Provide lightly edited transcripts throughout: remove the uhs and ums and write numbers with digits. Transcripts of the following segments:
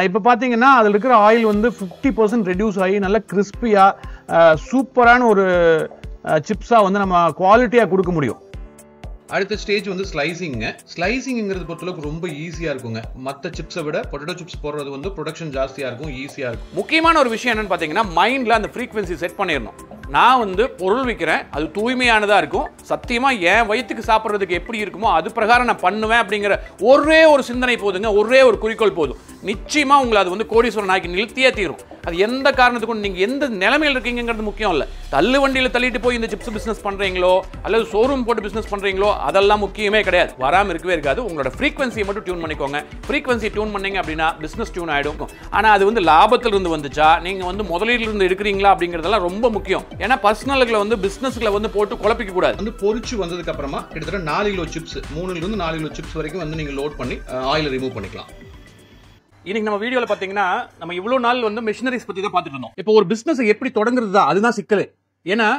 இப்போ பார்த்தீங்கன்னா அதில் இருக்கிற ஆயில் வந்து 50% ரெடியூஸ் ஆகி நல்ல கிறிஸ்பியாக சூப்பரான ஒரு சிப்ஸாக வந்து நம்ம குவாலிட்டியாக கொடுக்க முடியும். அடுத்த ஸ்டேஜ் வந்து ஸ்லைசிங்க. ஸ்லைசிங்கிறது பொறுத்தளவுக்கு ரொம்ப ஈஸியாக இருக்குங்க. மற்ற சிப்ஸை விட பொட்டேட்டோ சிப்ஸ் போடுறது வந்து ப்ரொடக்ஷன் ஜாஸ்தியாக இருக்கும், ஈஸியாக இருக்கும். முக்கியமான ஒரு விஷயம் என்னன்னு பார்த்தீங்கன்னா மைண்டில் அந்த ஃப்ரீக்வன்சி செட் பண்ணிடணும். நான் வந்து பொருள் விற்கிறேன், அது தூய்மையானதாக இருக்கும், சத்தியமாக என் வயிற்றுக்கு சாப்பிட்றதுக்கு எப்படி இருக்குமோ அது பிரகாரம் நான் பண்ணுவேன் அப்படிங்கிற ஒரே ஒரு சிந்தனை போதுங்க, ஒரே ஒரு குறிக்கோள் போதும். நிச்சயமாக உங்களை அது வந்து கோடீஸ்வரன் ஆக்கி நிறுத்தியே தீரும். அது எந்த காரணத்துக்கும் நீங்கள் எந்த நிலைமையில் இருக்கீங்கிறது முக்கியம் இல்லை. தள்ளு வண்டியில் தள்ளிட்டு போய் இந்த சிப்ஸ் பிஸ்னஸ் பண்ணுறீங்களோ அல்லது ஷோரூம் போட்டு பிஸ்னஸ் பண்ணுறீங்களோ அதெல்லாம் முக்கியமே கிடையாது. வராமல் இருக்கவே இருக்காது. உங்களோட ஃப்ரீக்வன்சியை மட்டும் டியூன் பண்ணிக்கோங்க. ஃப்ரீக்வன்சி டியூன் பண்ணீங்க அப்படின்னா பிஸ்னஸ் டியூன் ஆகிடும். ஆனால் அது வந்து லாபத்திலிருந்து வந்துச்சா, நீங்கள் வந்து முதலீட்டிலிருந்து எடுக்கிறீங்களா அப்படிங்கிறதெல்லாம் ரொம்ப முக்கியம். ஏன்னா பர்சனல்களை வந்து பிஸ்னஸ்களை வந்து போட்டு குழப்பிக்க கூடாது. வந்து பொரிச்சு வந்ததுக்கு அப்புறமா கிட்டத்தட்ட 4 கிலோ சிப்ஸ், 3 லிருந்து 4 கிலோ சிப்ஸ் வரைக்கும் வந்து நீங்கள் லோட் பண்ணி ஆயில் ரிமூவ் பண்ணிக்கலாம். இன்னைக்கு நம்ம வீடியோவில் பார்த்தீங்கன்னா நம்ம இவ்வளோ நாள் வந்து மிஷினரிஸ் பற்றி தான் பார்த்துட்டு இருந்தோம். இப்போ ஒரு பிஸ்னஸ் எப்படி தொடங்குறது தான் அதுதான் சிக்கல். ஏன்னா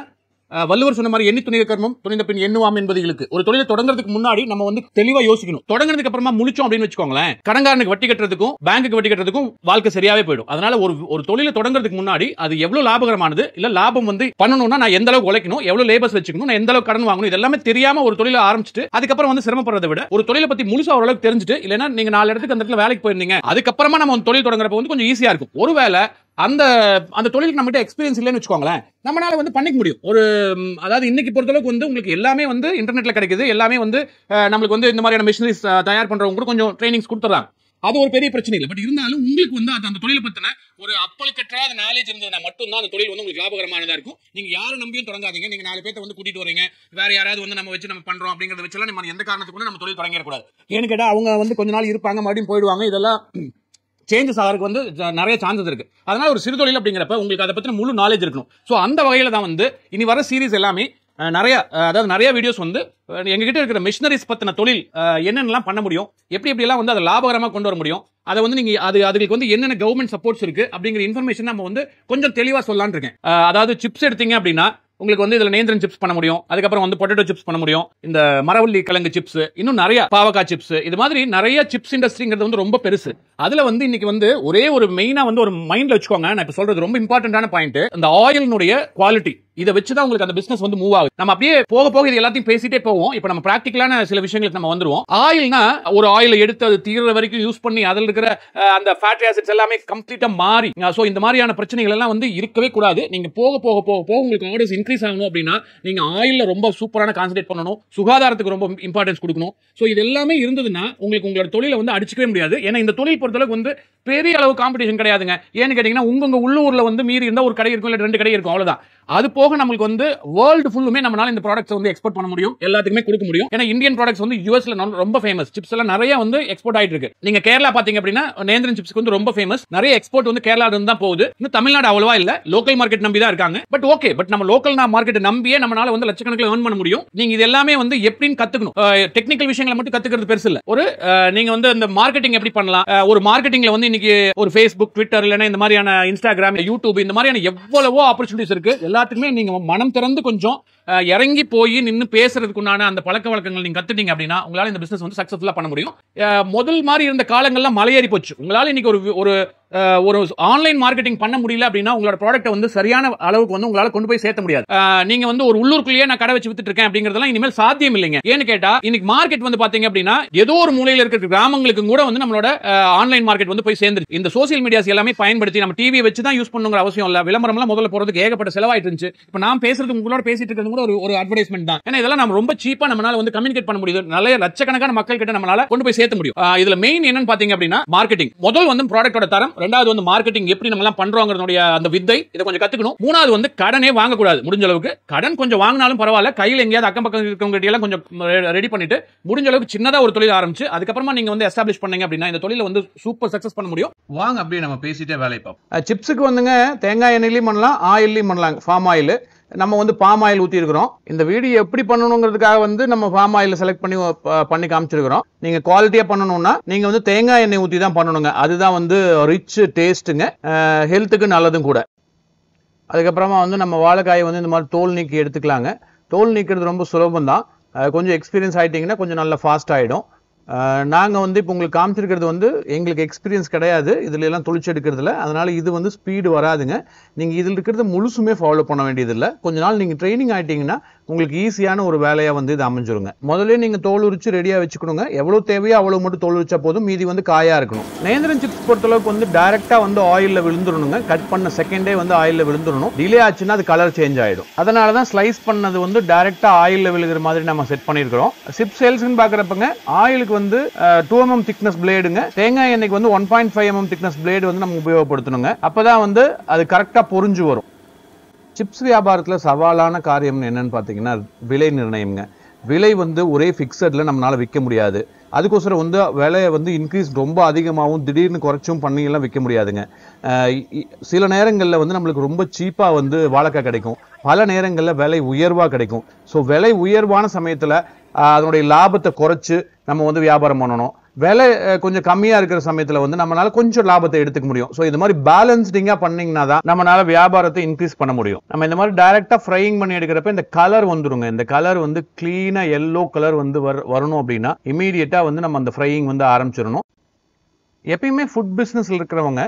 வள்ளுவர் சொன்ன மாதிரி எண்ணி துணிக கர்மம் துணிந்த பின் எண்ணுவாம் என்பதுகளுக்கு ஒரு தொழிலை தொடங்குறதுக்கு முன்னாடி நம்ம வந்து தெளிவா யோசிக்கணும். தொடங்குறதுக்கு அப்புறமா முழிச்சோம் அப்படின்னு வச்சுக்கோங்களேன், கடன்காரனுக்கு வட்டி கட்டுறதுக்கும் பேங்குக்கு வட்டி கட்டுறதுக்கும் வாழ்க்கை சரியாவே போயிடும். அதனால ஒரு தொழிலை தொடங்குறதுக்கு முன்னாடி அது எவ்வளவு லாபகரமானது, இல்ல லாபம் வந்து பண்ணணும்னா நான் எந்த அளவுக்கு உழைக்கணும், எவ்வளவு லேபர்ஸ் வச்சுக்கணும், நான் எந்த அளவுக்கு கடன் வாங்கணும், இதெல்லாமே தெரியாம ஒரு தொழிலை ஆரம்பிச்சுட்டு அதுக்கப்புறம் வந்து சிரமப்படுறதை விட ஒரு தொழிலை பத்தி முழுசா ஓரளவுக்கு தெரிஞ்சுட்டு, இல்லைன்னா நீங்க 4 இடத்துக்கு அந்த இடத்துல வேலைக்கு போயிருந்தீங்க அதுக்கப்புறமா நம்ம தொழில் தொடங்குறப்ப வந்து கொஞ்சம் ஈஸியா இருக்கும். ஒருவேளை அந்த தொழிலுக்கு நம்மகிட்ட எக்ஸ்பீரியன்ஸ் இல்லைன்னு வச்சுக்கோங்களேன், நம்மளால வந்து பண்ணிக்க முடியும். அதாவது இன்னைக்கு பொறுத்தளவுக்கு வந்து உங்களுக்கு எல்லாமே வந்து இன்டர்நெட்ல கிடைக்குது, எல்லாமே வந்து நம்மளுக்கு வந்து இந்த மாதிரியான மிஷினரிஸ் தயார் பண்றவங்க கூட கொஞ்சம் ட்ரைனிங்ஸ் கொடுத்துறாங்க. அது ஒரு பெரிய பிரச்சனை இல்லை. பட் இருந்தாலும் உங்களுக்கு வந்து அந்த தொழிலை பத்தின ஒரு அப்பழுக்கற்றாத நாலேஜ் இருந்ததுன்னா மட்டும்தான் அந்த தொழில் வந்து உங்களுக்கு லாபகரமானதா இருக்கும். நீங்க யாரும் நம்பியும் தொடங்காதீங்க. நீங்க 4 பேர்த்த வந்து கூட்டிட்டு வரீங்க, வேற யாராவது வந்து நம்ம வச்சு நம்ம பண்றோம் அப்படிங்கறத வச்செல்லாம் நம்ம எந்த காரணத்துக்கு நம்ம தொழில் தொடங்கிடக்கூடாது. ஏன்னு கேட்டா அவங்க வந்து கொஞ்ச நாள் இருப்பாங்க, மறுபடியும் போயிடுவாங்க. இதெல்லாம் சேஞ்சஸ் ஆகிறதுக்கு வந்து நிறைய சான்சஸ் இருக்கு. அதனால ஒரு சிறு தொழில் அப்படிங்கிறப்ப உங்களுக்கு அதை பத்தின முழு நாலேஜ் இருக்கணும். ஸோ அந்த வகையில தான் வந்து இனி வர சீரீஸ் எல்லாமே நிறைய வீடியோஸ் வந்து எங்ககிட்ட இருக்கிற மிஷினரிஸ் பத்தின தொழில் என்னென்னலாம் பண்ண முடியும், எப்படி எல்லாம் வந்து அதை லாபகரமாக கொண்டு வர முடியும், அதை வந்து நீங்க அதுக்கு வந்து என்னென்ன கவர்மெண்ட் சப்போர்ட்ஸ் இருக்கு அப்படிங்கிற இன்ஃபர்மேஷன் நம்ம வந்து கொஞ்சம் தெளிவா சொல்லலாம்னு இருக்கேன். அதாவது சிப்ஸ் எடுத்தீங்க அப்படின்னா உங்களுக்கு வந்து இதுல நேந்திரன் சிப்ஸ் பண்ண முடியும், அதுக்கப்புறம் வந்து பொட்டேட்டோ சிப்ஸ் பண்ண முடியும், இந்த மரவள்ளி கிழங்கு சிப்ஸ், இன்னும் நிறைய பாவக்காய் சிப்ஸ், இது மாதிரி நிறைய சிப்ஸ் இண்டஸ்ட்ரிங்கிறது வந்து ரொம்ப பெருசு. அதுல வந்து இன்னைக்கு வந்து ஒரே ஒரு மெயினா வந்து ஒரு மைண்ட்ல வச்சுக்கோங்க, நான் இப்ப சொல்றது ரொம்ப இம்பார்ட்டன்டான பாயிண்ட், இந்த ஆயிலினுடைய குவாலிட்டி. இதை வச்சுதான் உங்களுக்கு அந்த பிசினஸ் வந்து மூவ் ஆகுது. நம்ம அப்படியே போக போக இது எல்லாத்தையும் பேசிட்டே போவோம். இப்ப நம்ம பிராக்டிகலான சில விஷயங்களுக்கு நம்ம வந்துருவோம். ஆயில்னா ஒரு ஆயிலை எடுத்து அது தீர்ற வரைக்கும் யூஸ் பண்ணி அதில் இருக்கிற அந்த ஃபேட்டி ஆசிட்ஸ் எல்லாமே கம்ப்ளீட்டா மாறி, சோ இந்த மாதிரியான பிரச்சனைகள் எல்லாம் வந்து இருக்கவே கூடாது. நீங்க போக போக போக போக உங்களுக்கு ஆர்டர்ஸ் இன்க்ரீஸ் ஆகணும் அப்படின்னா நீங்க ஆயில்ல ரொம்ப சூப்பரான கான்சென்ட்ரேட் பண்ணணும், சுகாதாரத்துக்கு ரொம்ப இம்பார்ட்டன்ஸ் கொடுக்கணும். சோ இது எல்லாமே இருந்ததுன்னா உங்களுக்கு உங்களோட தொழிலை வந்து அடிச்சுக்கவே முடியாது. ஏன்னா இந்த தொழில் பொறுத்தளவுக்கு வந்து பெரிய அளவு காம்படிஷன் கிடையாதுங்க. ஏன்னு கேட்டீங்கன்னா உங்க உள்ளூர்ல வந்து மீறி இருந்தா ஒரு கடை இருக்கும், இல்ல 2 கடை இருக்கும், அவ்வளவுதான். அது போக நம்மளுக்கு வந்து வேர்ல்டு ஃபுல்லுமே நம்மளால இந்த ப்ராடக்ட்ஸ் வந்து எக்ஸ்போர்ட் பண்ண முடியும், எல்லாத்துக்குமே கொடுக்க முடியும். ஏன்னா இந்தியன் ப்ராடக்ட்ஸ் வந்து யூஎஸ்ல ரொம்ப ஃபேமஸ், சிப்ஸ் எல்லாம் நிறைய வந்து எக்ஸ்போர்ட் ஆயிட்டு இருக்கு. நீங்க கேரளா பாத்தீங்க அப்படின்னா நேந்திரன் சிப்ஸ்க்கு வந்து ரொம்ப ஃபேமஸ், நிறைய எக்ஸ்போர்ட் வந்து கேரளால இருந்து தான் போகுது. இன்னும் தமிழ்நாடு அவ்வளவா இல்ல, லோக்கல் மார்க்கெட் நம்பி தான் இருக்காங்க. பட் நம்ம லோக்கல் மார்க்கெட் நம்பியே நம்மளால வந்து லட்சக்கணக்கில் earn பண்ண முடியும். நீங்க இது எல்லாமே வந்து எப்படின்னு கத்துக்கணும். டெக்னிக்கல் விஷயங்களை மட்டும் கத்துக்கிறது பெருசு இல்ல. நீங்க வந்து இந்த மார்க்கெட்டிங் எப்படி பண்ணலாம், ஒரு மார்க்கெட்டிங்ல வந்து இன்னைக்கு ஒரு Facebook, Twitter, இல்லனா இந்த மாதிரியான Instagram, YouTube, இந்த மாதிரியான எவ்வளவோ ஆப்பர்ச்சுனிட்டிஸ் இருக்கு. எல்லாத்துக்குமே நீங்க மனம் திறந்து கொஞ்சம் இறங்கி போய் நின்று பேசுறதுக்குண்டான அந்த பழக்க வழக்கங்கள் நீங்க கத்துட்டீங்க அப்படின்னா உங்களால இந்த பிசினஸ் வந்து சக்சஸ்ஃபுல்லா பண்ண முடியும். முதல் மாதிரி இருந்த காலங்கள்லாம் மலையேறி போச்சு. உங்களால இன்னைக்கு ஒரு ஆன்லைன் மார்க்கெட்டிங் பண்ண முடியல அப்படின்னா உங்களோட ப்ராடக்ட்டை வந்து சரியான அளவுக்கு வந்து உங்களால கொண்டு போய் சேர்த்த முடியாது. நீங்க வந்து ஒரு உள்ளூருக்குள்ளேயே நான் கடை வச்சு வித்துட்டு இருக்கேன் அப்படிங்கறதெல்லாம் இனிமேல் சாத்தியம் இல்லைங்க. ஏன்னு கேட்டா இன்னைக்கு மார்க்கெட் வந்து பாத்தீங்க அப்படின்னா ஏதோ ஒரு மூலையில இருக்கிற கிராமங்களுக்கு கூட வந்து நம்மளோட ஆன்லைன் மார்க்கெட் வந்து போய் சேர்ந்துருச்சு. இந்த சோசியல் மீடியாஸ் எல்லாமே பயன்படுத்தி நம்ம டிவி வச்சு தான் யூஸ் பண்ணுங்கிற அவசியம் இல்ல. விளம்பரம் எல்லாம் முதல்ல போறதுக்கு ஏகப்பட்ட செலவாயிட்டு இருந்துச்சு. இப்ப நான் பேசுறது உங்களோட பேசிட்டு இருக்கிறது கூட ஒரு அட்வர்டைஸ்மெண்ட் தான். ஏன்னா இதெல்லாம் நம்ம ரொம்ப சீப்பா நம்மளால வந்து கம்யூனிகேட் பண்ண முடியுது. நிறைய லட்சக்கணக்கான மக்கள் கிட்ட நம்மளால கொண்டு போய் சேர்த்த முடியும். இதுல மெயின் என்னன்னு பாத்தீங்க அப்படின்னா மார்க்கெட்டிங். முதல் வந்து ப்ராடக்ட்டோட தரம், ரெண்டாவது வந்து மார்க்கெட்டிங் எப்படி நம்ம எல்லாம் பண்றோம்ங்கறதுடைய அந்த வித்தை, இத கொஞ்சம் கத்துக்கணும். மூணாவது வந்து கடனே வாங்க கூடாது. முடிஞ்ச அளவுக்கு கடன் கொஞ்சம் வாங்கினாலும் பரவாயில்ல, கையில எங்கயாவது அக்கம் பக்கம் இருக்கவங்க கிட்ட எல்லாம் கொஞ்சம் ரெடி பண்ணிட்டு முடிஞ்ச அளவுக்கு சின்னதா ஒரு தொழில் ஆரம்பிச்சு அதுக்கப்புறமா நீங்க வந்து எஸ்டாப்லிஷ் பண்ணீங்க அப்படின்னா இந்த தொழில வந்து சூப்பர் சக்சஸ் பண்ண முடியும். வாங்க அப்படியே நம்ம பேசிட்டே வேலையை பார்ப்போம். சிப்ஸுக்கு வந்துங்க தேங்காய் எண்ணெயிலையும் பண்ணலாம், ஆயிலையும் பண்ணலாம். ஃபார்ம் ஆயில் நம்ம வந்து பாம் ஆயில் ஊற்றி இருக்கிறோம். இந்த வீடியோ எப்படி பண்ணணுங்கிறதுக்காக வந்து நம்ம ஃபார்ம் ஆயில் செலக்ட் பண்ணி காமிச்சிருக்கிறோம். நீங்க குவாலிட்டியா பண்ணணும்னா நீங்க வந்து தேங்காய் எண்ணெய் ஊற்றி தான் பண்ணணுங்க. அதுதான் வந்து ரிச் டேஸ்ட்டுங்க, ஹெல்த்துக்கு நல்லதும் கூட. அதுக்கப்புறமா வந்து நம்ம வாழைக்காயை வந்து இந்த மாதிரி தோல் நீக்கி எடுத்துக்கலாங்க. தோல் நீக்கிறது ரொம்ப சுலபம் தான். கொஞ்சம் எக்ஸ்பீரியன்ஸ் ஆகிட்டிங்கன்னா கொஞ்சம் நல்லா ஃபாஸ்ட் ஆகிடும். நாங்கள் வந்து இப்போ உங்களுக்கு காமிச்சிருக்கிறது வந்து எங்களுக்கு எக்ஸ்பீரியன்ஸ் கிடையாது இதுல எல்லாம் தொளிச்சு எடுக்கிறதுல, அதனால இது வந்து ஸ்பீடு வராதுங்க. நீங்கள் இதில் இருக்கிறத முழுசுமே ஃபாலோ பண்ண வேண்டியதில்லை. கொஞ்ச நாள் நீங்கள் ட்ரைனிங் ஆகிட்டீங்கன்னா உங்களுக்கு ஈஸியான ஒரு வேலையாக வந்து இது அமைஞ்சிருங்க. முதல்ல நீங்கள் தோல் உரிச்சு ரெடியாக வச்சுக்கணுங்க. எவ்வளோ தேவையோ அவ்வளோ மட்டும் தோல் உரிச்சா போதும், மீதி வந்து காயாக இருக்கணும். நேந்திரன் சிப்ஸ் பொறுத்தளவுக்கு வந்து டைரெக்டாக வந்து ஆயிலில் விழுந்துடணுங்க. கட் பண்ண செகண்டே வந்து ஆயிலில் விழுந்துடணும். டிலே ஆச்சுன்னா அது கலர் சேஞ்ச் ஆகிடும். அதனால தான் ஸ்லைஸ் பண்ணது வந்து டைரெக்டாக ஆயிலில் விழுகிற மாதிரி நம்ம செட் பண்ணியிருக்கிறோம். சிப் சேல்ஸ்ன்னு பார்க்குறப்பங்க ஆயிலுக்கு வந்து 2 mm திக்னஸ் பிளேடுங்க. தேங்காய் எண்ணெய்க்கு வந்து 1.5 mm திக்னஸ் பிளேடு வந்து நம்ம உபயோகப்படுத்தணுங்க. அப்பதான் வந்து அது கரெக்டா பொரிஞ்சு வரும். சிப்ஸ் வியாபாரத்துல சவாலான காரியம் என்னன்னு பாத்தீங்கன்னா விலை நிர்ணயம்ங்க. விலை வந்து ஒரே ஃபிக்ஸட்ல நம்மளால விற்க முடியாது. அதுக்கோசரம் வந்து விலையை வந்து இன்க்ரீஸ் ரொம்ப அதிகமாகவும் திடீர்னு குறைச்சும் பண்ணி எல்லாம் விற்க முடியாதுங்க. சில நேரங்களில் வந்து நம்மளுக்கு ரொம்ப சீப்பாக வந்து வாழைக்காய் கிடைக்கும், பல நேரங்களில் விலை உயர்வாக கிடைக்கும். ஸோ விலை உயர்வான சமயத்தில் அதனுடைய லாபத்தை குறைச்சு நம்ம வந்து வியாபாரம் பண்ணணும். விலை கொஞ்சம் கம்மியா இருக்கிற சமயத்துல வந்து நம்மளால கொஞ்சம் லாபத்தை எடுத்துக்க முடியும். ஸோ இது மாதிரி பேலன்ஸ்டிங்கா பண்ணீங்கன்னா தான் நம்மளால வியாபாரத்தை இன்க்ரீஸ் பண்ண முடியும். நம்ம இந்த மாதிரி டைரக்டா ஃப்ரைங் பண்ணி எடுக்கிறப்ப இந்த கலர் வந்துருங்க. இந்த கலர் வந்து கிளீனா எல்லோ கலர் வந்து வரணும் அப்படின்னா இமீடியட்டா வந்து நம்ம அந்த ஃப்ரையிங் வந்து ஆரம்பிச்சிடணும். எப்பயுமே ஃபுட் பிஸ்னஸ்ல இருக்கிறவங்க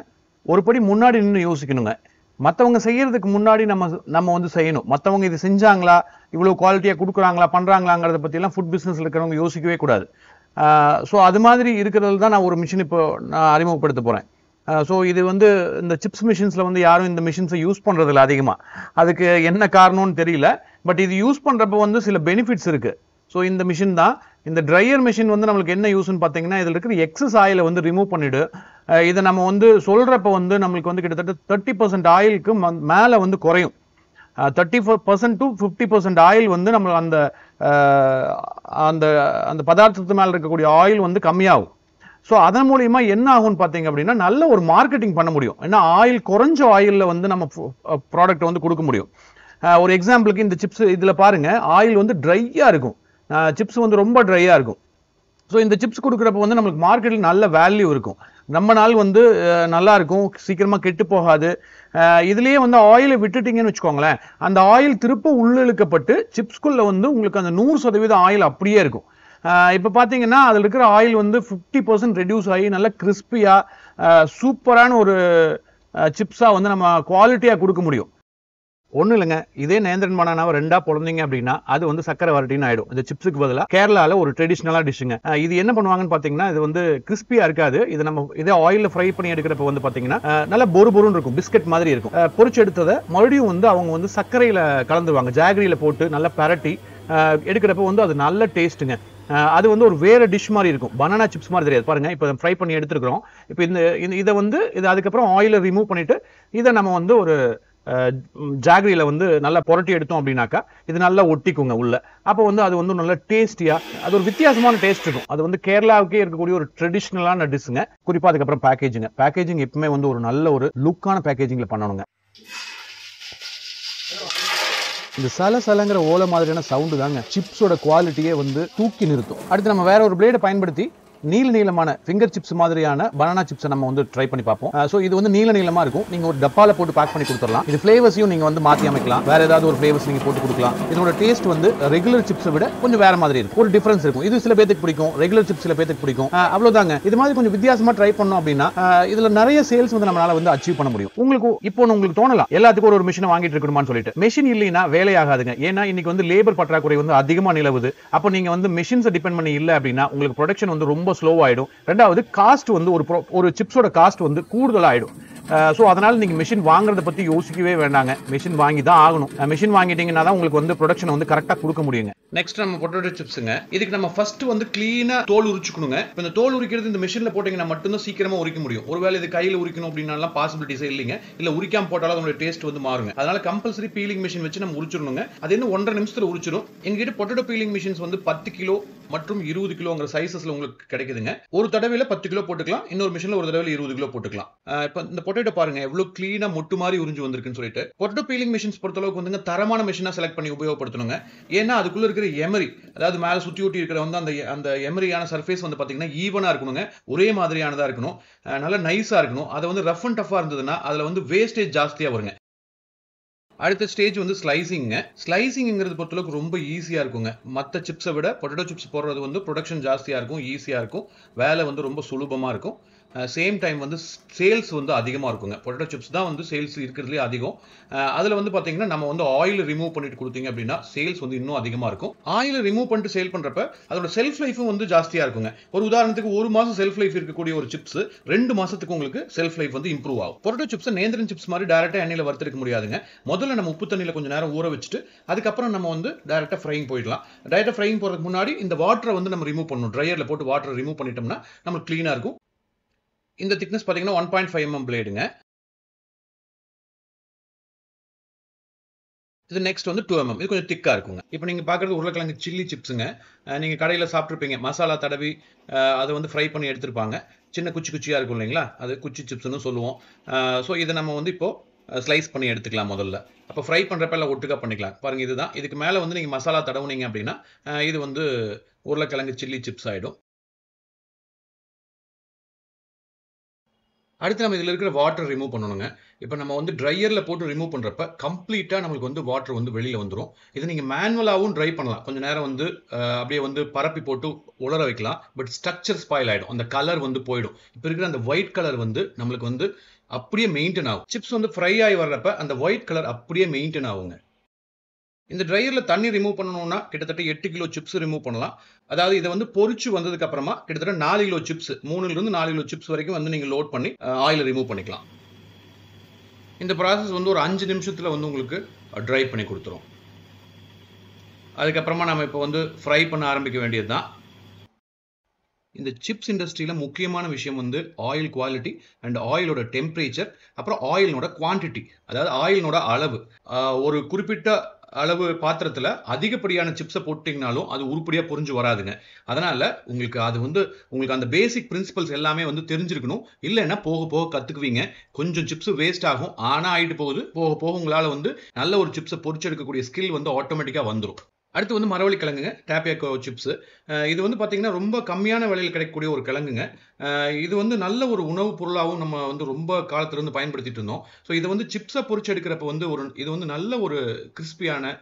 ஒரு படி முன்னாடி நின்று யோசிக்கணுங்க. மற்றவங்க செய்யறதுக்கு முன்னாடி நம்ம வந்து செய்யணும். மற்றவங்க இது செஞ்சாங்களா, இவ்வளவு குவாலிட்டியா கொடுக்குறாங்களா, பண்றாங்களாங்கிறத பத்தி எல்லாம் ஃபுட் பிஸ்னஸ்ல இருக்கிறவங்க யோசிக்கவே கூடாது. ஸோ அது மாதிரி இருக்கிறதுல தான் நான் ஒரு மிஷின் இப்போ நான் அறிமுகப்படுத்த போறேன். ஸோ இது வந்து இந்த சிப்ஸ் மிஷின்ஸ்ல வந்து யாரும் இந்த மிஷின்ஸை யூஸ் பண்றதில்ல அதிகமா. அதுக்கு என்ன காரணம்னு தெரியல. பட் இது யூஸ் பண்றப்ப வந்து சில பெனிஃபிட்ஸ் இருக்கு. ஸோ இந்த மிஷின் தான். இந்த ட்ரையர் மிஷின் வந்து நம்மளுக்கு என்ன யூஸ்ன்னு பார்த்தீங்கன்னா இதில் இருக்கிற எக்ஸஸ் ஆயிலை வந்து ரிமூவ் பண்ணிடு. இதை நம்ம வந்து சொல்றப்ப வந்து நம்மளுக்கு வந்து கிட்டத்தட்ட 30% ஆயிலுக்கு மேலே வந்து குறையும். 30% to 50% ஆயில் வந்து நம்ம அந்த அந்த அந்த பதார்த்தத்து மேலே இருக்கக்கூடிய ஆயில் வந்து கம்மியாகும். ஸோ அதன் மூலியமா என்ன ஆகும்னு பார்த்தீங்க அப்படின்னா நல்ல ஒரு மார்க்கெட்டிங் பண்ண முடியும். ஏன்னா ஆயில் குறைஞ்ச ஆயிலில் வந்து நம்ம ப்ராடக்ட் வந்து கொடுக்க முடியும். ஒரு எக்ஸாம்பிளுக்கு இந்த சிப்ஸ் இதில் பாருங்க, ஆயில் வந்து ட்ரையா இருக்கும். சிப்ஸ் வந்து ரொம்ப ட்ரையா இருக்கும். ஸோ இந்த சிப்ஸ் கொடுக்குறப்ப வந்து நம்மளுக்கு மார்க்கெட்டில் நல்ல வேல்யூ இருக்கும். நம்ம நாள் வந்து நல்லா இருக்கும், சீக்கிரமா கெட்டு போகாது. இதுலயே வந்து ஆயிலை விட்டுட்டீங்கன்னு வச்சுக்கோங்களேன், அந்த ஆயில் திரும்ப உள்ளிழுக்கப்பட்டு சிப்ஸ்குள்ள வந்து உங்களுக்கு அந்த 100% ஆயில் அப்படியே இருக்கும். இப்போ பார்த்தீங்கன்னா அதில் இருக்கிற ஆயில் வந்து 50% ரெடியூஸ் ஆகி நல்ல கிறிஸ்பியா சூப்பரான ஒரு சிப்ஸாக வந்து நம்ம குவாலிட்டியாக கொடுக்க முடியும். ஒன்றும் இல்லைங்க, இதே நேந்திரன் பனானாவை ரெண்டா பொழந்தீங்க அப்படின்னா அது வந்து சக்கரை வரட்டின்னு ஆயிடும். இந்த சிப்ஸுக்கு பதிலாக கேரளாவில் ஒரு ட்ரெடிஷ்னலாக டிஷ்ஷுங்க. இது என்ன பண்ணுவாங்கன்னு பார்த்தீங்கன்னா இது வந்து கிறிஸ்பியாக இருக்காது. இது நம்ம இதே ஆயிலில் ஃப்ரை பண்ணி எடுக்கிறப்ப வந்து பார்த்தீங்கன்னா நல்லா பொறுன்னு இருக்கும், பிஸ்கட் மாதிரி இருக்கும். பொரிச்சு எடுத்ததை மறுபடியும் வந்து அவங்க வந்து சர்க்கரையில் கலந்துருவாங்க, ஜாகரியில் போட்டு நல்லா பரட்டி எடுக்கிறப்ப வந்து அது நல்ல டேஸ்ட்டுங்க. அது வந்து ஒரு வேற டிஷ் மாதிரி இருக்கும். பனானா சிப்ஸ் மாதிரி தெரியாது. பாருங்க, இப்போ ஃப்ரை பண்ணி எடுத்துருக்கிறோம். இப்போ இதை வந்து இது அதுக்கப்புறம் ஆயிலை ரிமூவ் பண்ணிட்டு இதை நம்ம வந்து ஒரு ஜாகரியில வந்து நல்லா புரட்டி எடுத்தோம் அப்படின்னாக்கா இது நல்லா ஒட்டிக்குங்க உள்ள. அப்போ வந்து அது வந்து நல்ல டேஸ்டியா, அது ஒரு வித்தியாசமான டேஸ்ட் இருக்கும். அது வந்து கேரளாவுக்கே இருக்கக்கூடிய ஒரு ட்ரெடிஷ்னலான டிஷ்ஷுங்க. குறிப்பா அதுக்கப்புறம் பேக்கேஜிங் எப்பவுமே வந்து ஒரு நல்ல ஒரு லுக்கான பேக்கேஜிங்ல பண்ணணுங்க. இந்த சலங்கிற ஓலை மாதிரியான சவுண்டு தாங்க சிப்ஸோட குவாலிட்டியே வந்து தூக்கி நிறுத்தும். அடுத்து நம்ம வேற ஒரு பிளேடை பயன்படுத்தி நீளமான ஃபிங்கர் சிப்ஸ் மாதிரியான பனானா சிப்ஸை நம்ம வந்து ட்ரை பண்ணி பார்ப்போம். ஸோ இது வந்து நீளமா இருக்கும். நீங்க ஒரு டப்பால போட்டு பேக் பண்ணி கொடுத்துடலாம். இது ஃபிளேவர்ஸையும் நீங்க வந்து மாற்றி அமைக்கலாம். வேற ஏதாவது ஒரு ஃபிளேவர்ஸ் நீங்க போட்டு கொடுக்கலாம். இதோட டேஸ்ட் வந்து ரெகுலர் சிப்ஸை விட கொஞ்சம் வேற மாதிரி இருக்கும். ஒரு டிஃபரன்ஸ் இருக்கும். இது சில பேருக்கு பிடிக்கும், ரெகுலர் சிப்ஸ் சில பேருக்கு பிடிக்கும். அவ்வளவுதாங்க. இது மாதிரி கொஞ்சம் வித்தியாசமா ட்ரை பண்ணோம் அப்படின்னா இதுல நிறைய சேல்ஸ் வந்து நம்மளால வந்து அச்சீவ் பண்ண முடியும். உங்களுக்கு தோணலாம் எல்லாத்துக்கும் ஒரு மிஷினை வாங்கிட்டு இருக்கணுமான்னு சொல்லிட்டு. மெஷின் இல்லைன்னா வேலையாகாதுங்க. ஏன்னா இன்னைக்கு வந்து லேபர் பற்றாக்குறை வந்து அதிகமா நிலவுது. அப்போ நீங்க வந்து மெஷின்ஸை டிபெண்ட் பண்ணி இல்லை அப்படின்னா உங்களுக்கு ப்ரொடக்ஷன் வந்து ரொம்ப ஸ்லோவாயிடும். ரெண்டாவது காஸ்ட் வந்து ஒரு சிப்ஸோட காஸ்ட் வந்து கூடுதலாயிடும். ஸோ அதனால நீங்க மிஷின் வாங்குறத பத்தி யோசிக்கவே வேண்டாங்க. மிஷின் வாங்கி தான் ஆகணும். மிஷின் வாங்கிட்டீங்கன்னா தான் உங்களுக்கு வந்து ப்ரொடக்ஷன் வந்து கரெக்டா கொடுக்க முடியுங்க. நெக்ஸ்ட் நம்ம பொட்டேட்டோ சிப்ஸுங்க. இதுக்கு நம்ம ஃபர்ஸ்ட் வந்து கிளீனா தோல் உரிச்சுக்கணுங்க. இப்போ இந்த தோல் உரிக்கிறது இந்த மிஷின்ல போட்டீங்கன்னா மட்டும்தான் சீக்கிரமா உரிக்க முடியும். ஒருவேளை இது கையில உரிக்கணும் அப்படின்னாலாம் பாசிபிலிட்டிஸே இல்லைங்க. இல்ல உரிக்காம போட்டாலும் அதோட டேஸ்ட் வந்து மாறுங்க. அதனால கம்பல்சரி பீலிங் மிஷின் வச்சு நம்ம உரிச்சிடணுங்க. அது என்ன 1.5 நிமிஷத்துல உரிச்சிடும். எங்ககிட்ட பொட்டேட்டோ பீலிங் மிஷின்ஸ் வந்து 10 கிலோ மற்றும் 20 கிலோங்கிற சைசஸ்ல உங்களுக்கு கிடைக்குதுங்க. ஒரு தடவையில 10 கிலோ போட்டுக்கலாம், இன்னொரு மிஷின்ல ஒரு தடவையில 20 கிலோ போட்டுக்கலாம். இப்போ இந்த பொட்டேட்டோ பாருங்க எவ்வளவு கிளீனா மொட்டு மாதிரி உறிஞ்சு வந்திருக்குன்னு சொல்லிட்டு. பொட்டேட்டோ பீலிங் மிஷின்ஸ் பொறுத்தளவுக்கு வந்துங்க தரமான மிஷினா செலக்ட் பண்ணி உபயோகப்படுத்தணுங்க. ஏன்னா அதுக்குள்ள இருக்கிற எமரி, அதாவது மேல சுத்தி ஒட்டி இருக்கிற வந்து அந்த எமரியான சர்ஃபேஸ் வந்து பாத்தீங்கன்னா ஈவனா இருக்கணுங்க, ஒரே மாதிரியானதா இருக்கணும், நல்லா நைஸா இருக்கணும். அதை வந்து ரஃப் அண்ட் டஃபா இருந்ததுன்னா அதுல வந்து வேஸ்டேஜ் ஜாஸ்தியா வருங்க. அடுத்த ஸ்டேஜ் வந்து ஸ்லைசிங்க. ஸ்லைசிங்கிறது பொறுத்தளவுக்கு ரொம்ப ஈஸியாக இருக்குங்க. மற்ற சிப்ஸை விட பொட்டேட்டோ சிப்ஸ் போடுறது வந்து ப்ரொடக்ஷன் ஜாஸ்தியாக இருக்கும், ஈஸியாக இருக்கும், வேலை வந்து ரொம்ப சுலபமாக இருக்கும். சேம் டைம் வந்து சேல்ஸ் வந்து அதிகமாக இருக்குங்க. பொட்டேட்டோ சிப்ஸ் தான் வந்து சேல்ஸ் இருக்கிறதுலே அதிகம். அதில் வந்து பார்த்தீங்கன்னா நம்ம வந்து ஆயில் ரிமூவ் பண்ணிட்டு கொடுத்தீங்க அப்படின்னா சேல்ஸ் வந்து இன்னும் அதிகமாக இருக்கும். ஆயில் ரிமூவ் பண்ணிட்டு சேல் பண்ணுறப்ப அதோட செல்ஃப் லைஃபும் வந்து ஜாஸ்தியாக இருக்குங்க. ஒரு உதாரணத்துக்கு 1 மாதம் செல்ஃப் லைஃப் இருக்கக்கூடிய ஒரு சிப்ஸ் 2 மாதத்துக்கு உங்களுக்கு செல்ஃப் லைஃப் வந்து இம்ப்ரூவ் ஆகும். பொட்டேட்டோ சிப்ஸை நேந்திரன் சிப்ஸ் மாதிரி டேரெக்டாக எண்ணெயில் வறுத்தெடுக்க முடியாதுங்க. முதல்ல நம்ம உப்பு தண்ணியில் கொஞ்சம் நேரம் ஊற வச்சுட்டு அதுக்கப்புறம் நம்ம வந்து டேரெக்டாக ஃப்ரைங் போயிடலாம். டேரெக்டாக ஃப்ரைங் போகிறதுக்கு முன்னாடி இந்த வாட்டரை வந்து நம்ம ரிமூவ் பண்ணணும். ட்ரையரில் போட்டு வாட்டரை ரிமூவ் பண்ணிட்டோம்னா நம்மளுக்கு க்ளீனாக இருக்கும். இந்த திக்னஸ் பார்த்தீங்கன்னா 1.5 mm பிளேடுங்க. இது நெக்ஸ்ட் வந்து 2 mm. இது கொஞ்சம் திக்காக இருக்குங்க. இப்போ நீங்கள் பார்க்குறது உருளைக்கிழங்கு சில்லி சிப்ஸுங்க. நீங்கள் கடையில் சாப்பிட்ருப்பீங்க, மசாலா தடவி அதை வந்து ஃப்ரை பண்ணி எடுத்துருப்பாங்க. சின்ன குச்சி குச்சியாக இருக்கும் இல்லைங்களா, அது குச்சி சிப்ஸ்னு சொல்லுவோம். ஸோ இதை நம்ம வந்து இப்போது ஸ்லைஸ் பண்ணி எடுத்துக்கலாம் முதல்ல. அப்போ ஃப்ரை பண்ணுறப்ப எல்லாம் ஒட்டுக்கா பண்ணிக்கலாம். பாருங்கள், இதுதான். இதுக்கு மேலே வந்து நீங்கள் மசாலா தடவுனீங்க அப்படின்னா இது வந்து உருளைக்கிழங்கு சில்லி சிப்ஸ் ஆகிடும். அடுத்து நம்ம இதில் இருக்கிற வாட்டர் ரிமூவ் பண்ணணுங்க. இப்போ நம்ம வந்து ட்ரையரில் போட்டு ரிமூவ் பண்ணுறப்ப கம்ப்ளீட்டாக நம்மளுக்கு வந்து வாட்டர் வந்து வெளியில் வந்துடும். இதை நீங்கள் மேனுவலாகவும் ட்ரை பண்ணலாம். கொஞ்சம் நேரம் வந்து அப்படியே வந்து பரப்பி போட்டு உலர வைக்கலாம். பட் ஸ்ட்ரக்சர் ஸ்பாயில் ஆகிடும், அந்த கலர் வந்து போயிடும். இப்போ இருக்கிற அந்த ஒயிட் கலர் வந்து நம்மளுக்கு வந்து அப்படியே மெயின்டைன் ஆகும். சிப்ஸ் வந்து ஃப்ரை ஆகி வர்றப்ப அந்த ஒயிட் கலர் அப்படியே மெயின்டைன் ஆகுங்க. இந்த ட்ரையரில் தண்ணி ரிமூவ் பண்ணணும்னா கிட்டத்தட்ட 8 கிலோ சிப்ஸ் ரிமூவ் பண்ணலாம். அதாவது இதை வந்து பொரிச்சு வந்ததுக்கு அப்புறமா கிட்டத்தட்ட 4 கிலோ சிப்ஸ், 3லிருந்து 4 கிலோ சிப்ஸ் வரைக்கும் வந்து நீங்கள் லோட் பண்ணி ஆயில் ரிமூவ் பண்ணிக்கலாம். இந்த ப்ராசஸ் வந்து ஒரு 5 நிமிஷத்தில் வந்து உங்களுக்கு ட்ரை பண்ணி கொடுத்துரும். அதுக்கப்புறமா நம்ம இப்போ வந்து ஃப்ரை பண்ண ஆரம்பிக்க வேண்டியது தான். இந்த சிப்ஸ் இண்டஸ்ட்ரியில் முக்கியமான விஷயம் வந்து ஆயில் குவாலிட்டி அண்ட் ஆயிலோட டெம்பரேச்சர், அப்புறம் ஆயிலோட குவான்டிட்டி, அதாவது ஆயிலோட அளவு. ஒரு குறிப்பிட்ட அளவு பாத்திரத்தில் அதிகப்படியான சிப்ஸை போட்டிங்கனாலும் அது உருப்படியாக புரிஞ்சு வராதுங்க. அதனால் உங்களுக்கு அது வந்து உங்களுக்கு அந்த பேசிக் பிரின்சிபல்ஸ் எல்லாமே வந்து தெரிஞ்சிருக்கணும். இல்லைன்னா போக போக கற்றுக்குவீங்க. கொஞ்சம் சிப்ஸ் வேஸ்ட் ஆகும், ஆனால் ஆகிட்டு போகுது. போக போக உங்களால் வந்து நல்ல ஒரு சிப்ஸை பொரிச்செடுக்கக்கூடிய ஸ்கில் வந்து ஆட்டோமேட்டிக்காக வந்துடும். அடுத்து வந்து மரவள்ளி கிழங்குங்க, டேப்பியாக்கோ சிப்ஸு. இது வந்து பார்த்திங்கன்னா ரொம்ப கம்மியான விலையில் கிடைக்கக்கூடிய ஒரு கிழங்குங்க. இது வந்து நல்ல ஒரு உணவுப் பொருளாகவும் நம்ம வந்து ரொம்ப காலத்திலிருந்து பயன்படுத்திட்டு இருந்தோம். ஸோ இதை வந்து சிப்ஸை பொரிச்சு எடுக்கிறப்ப வந்து இது வந்து நல்ல ஒரு கிறிஸ்பியான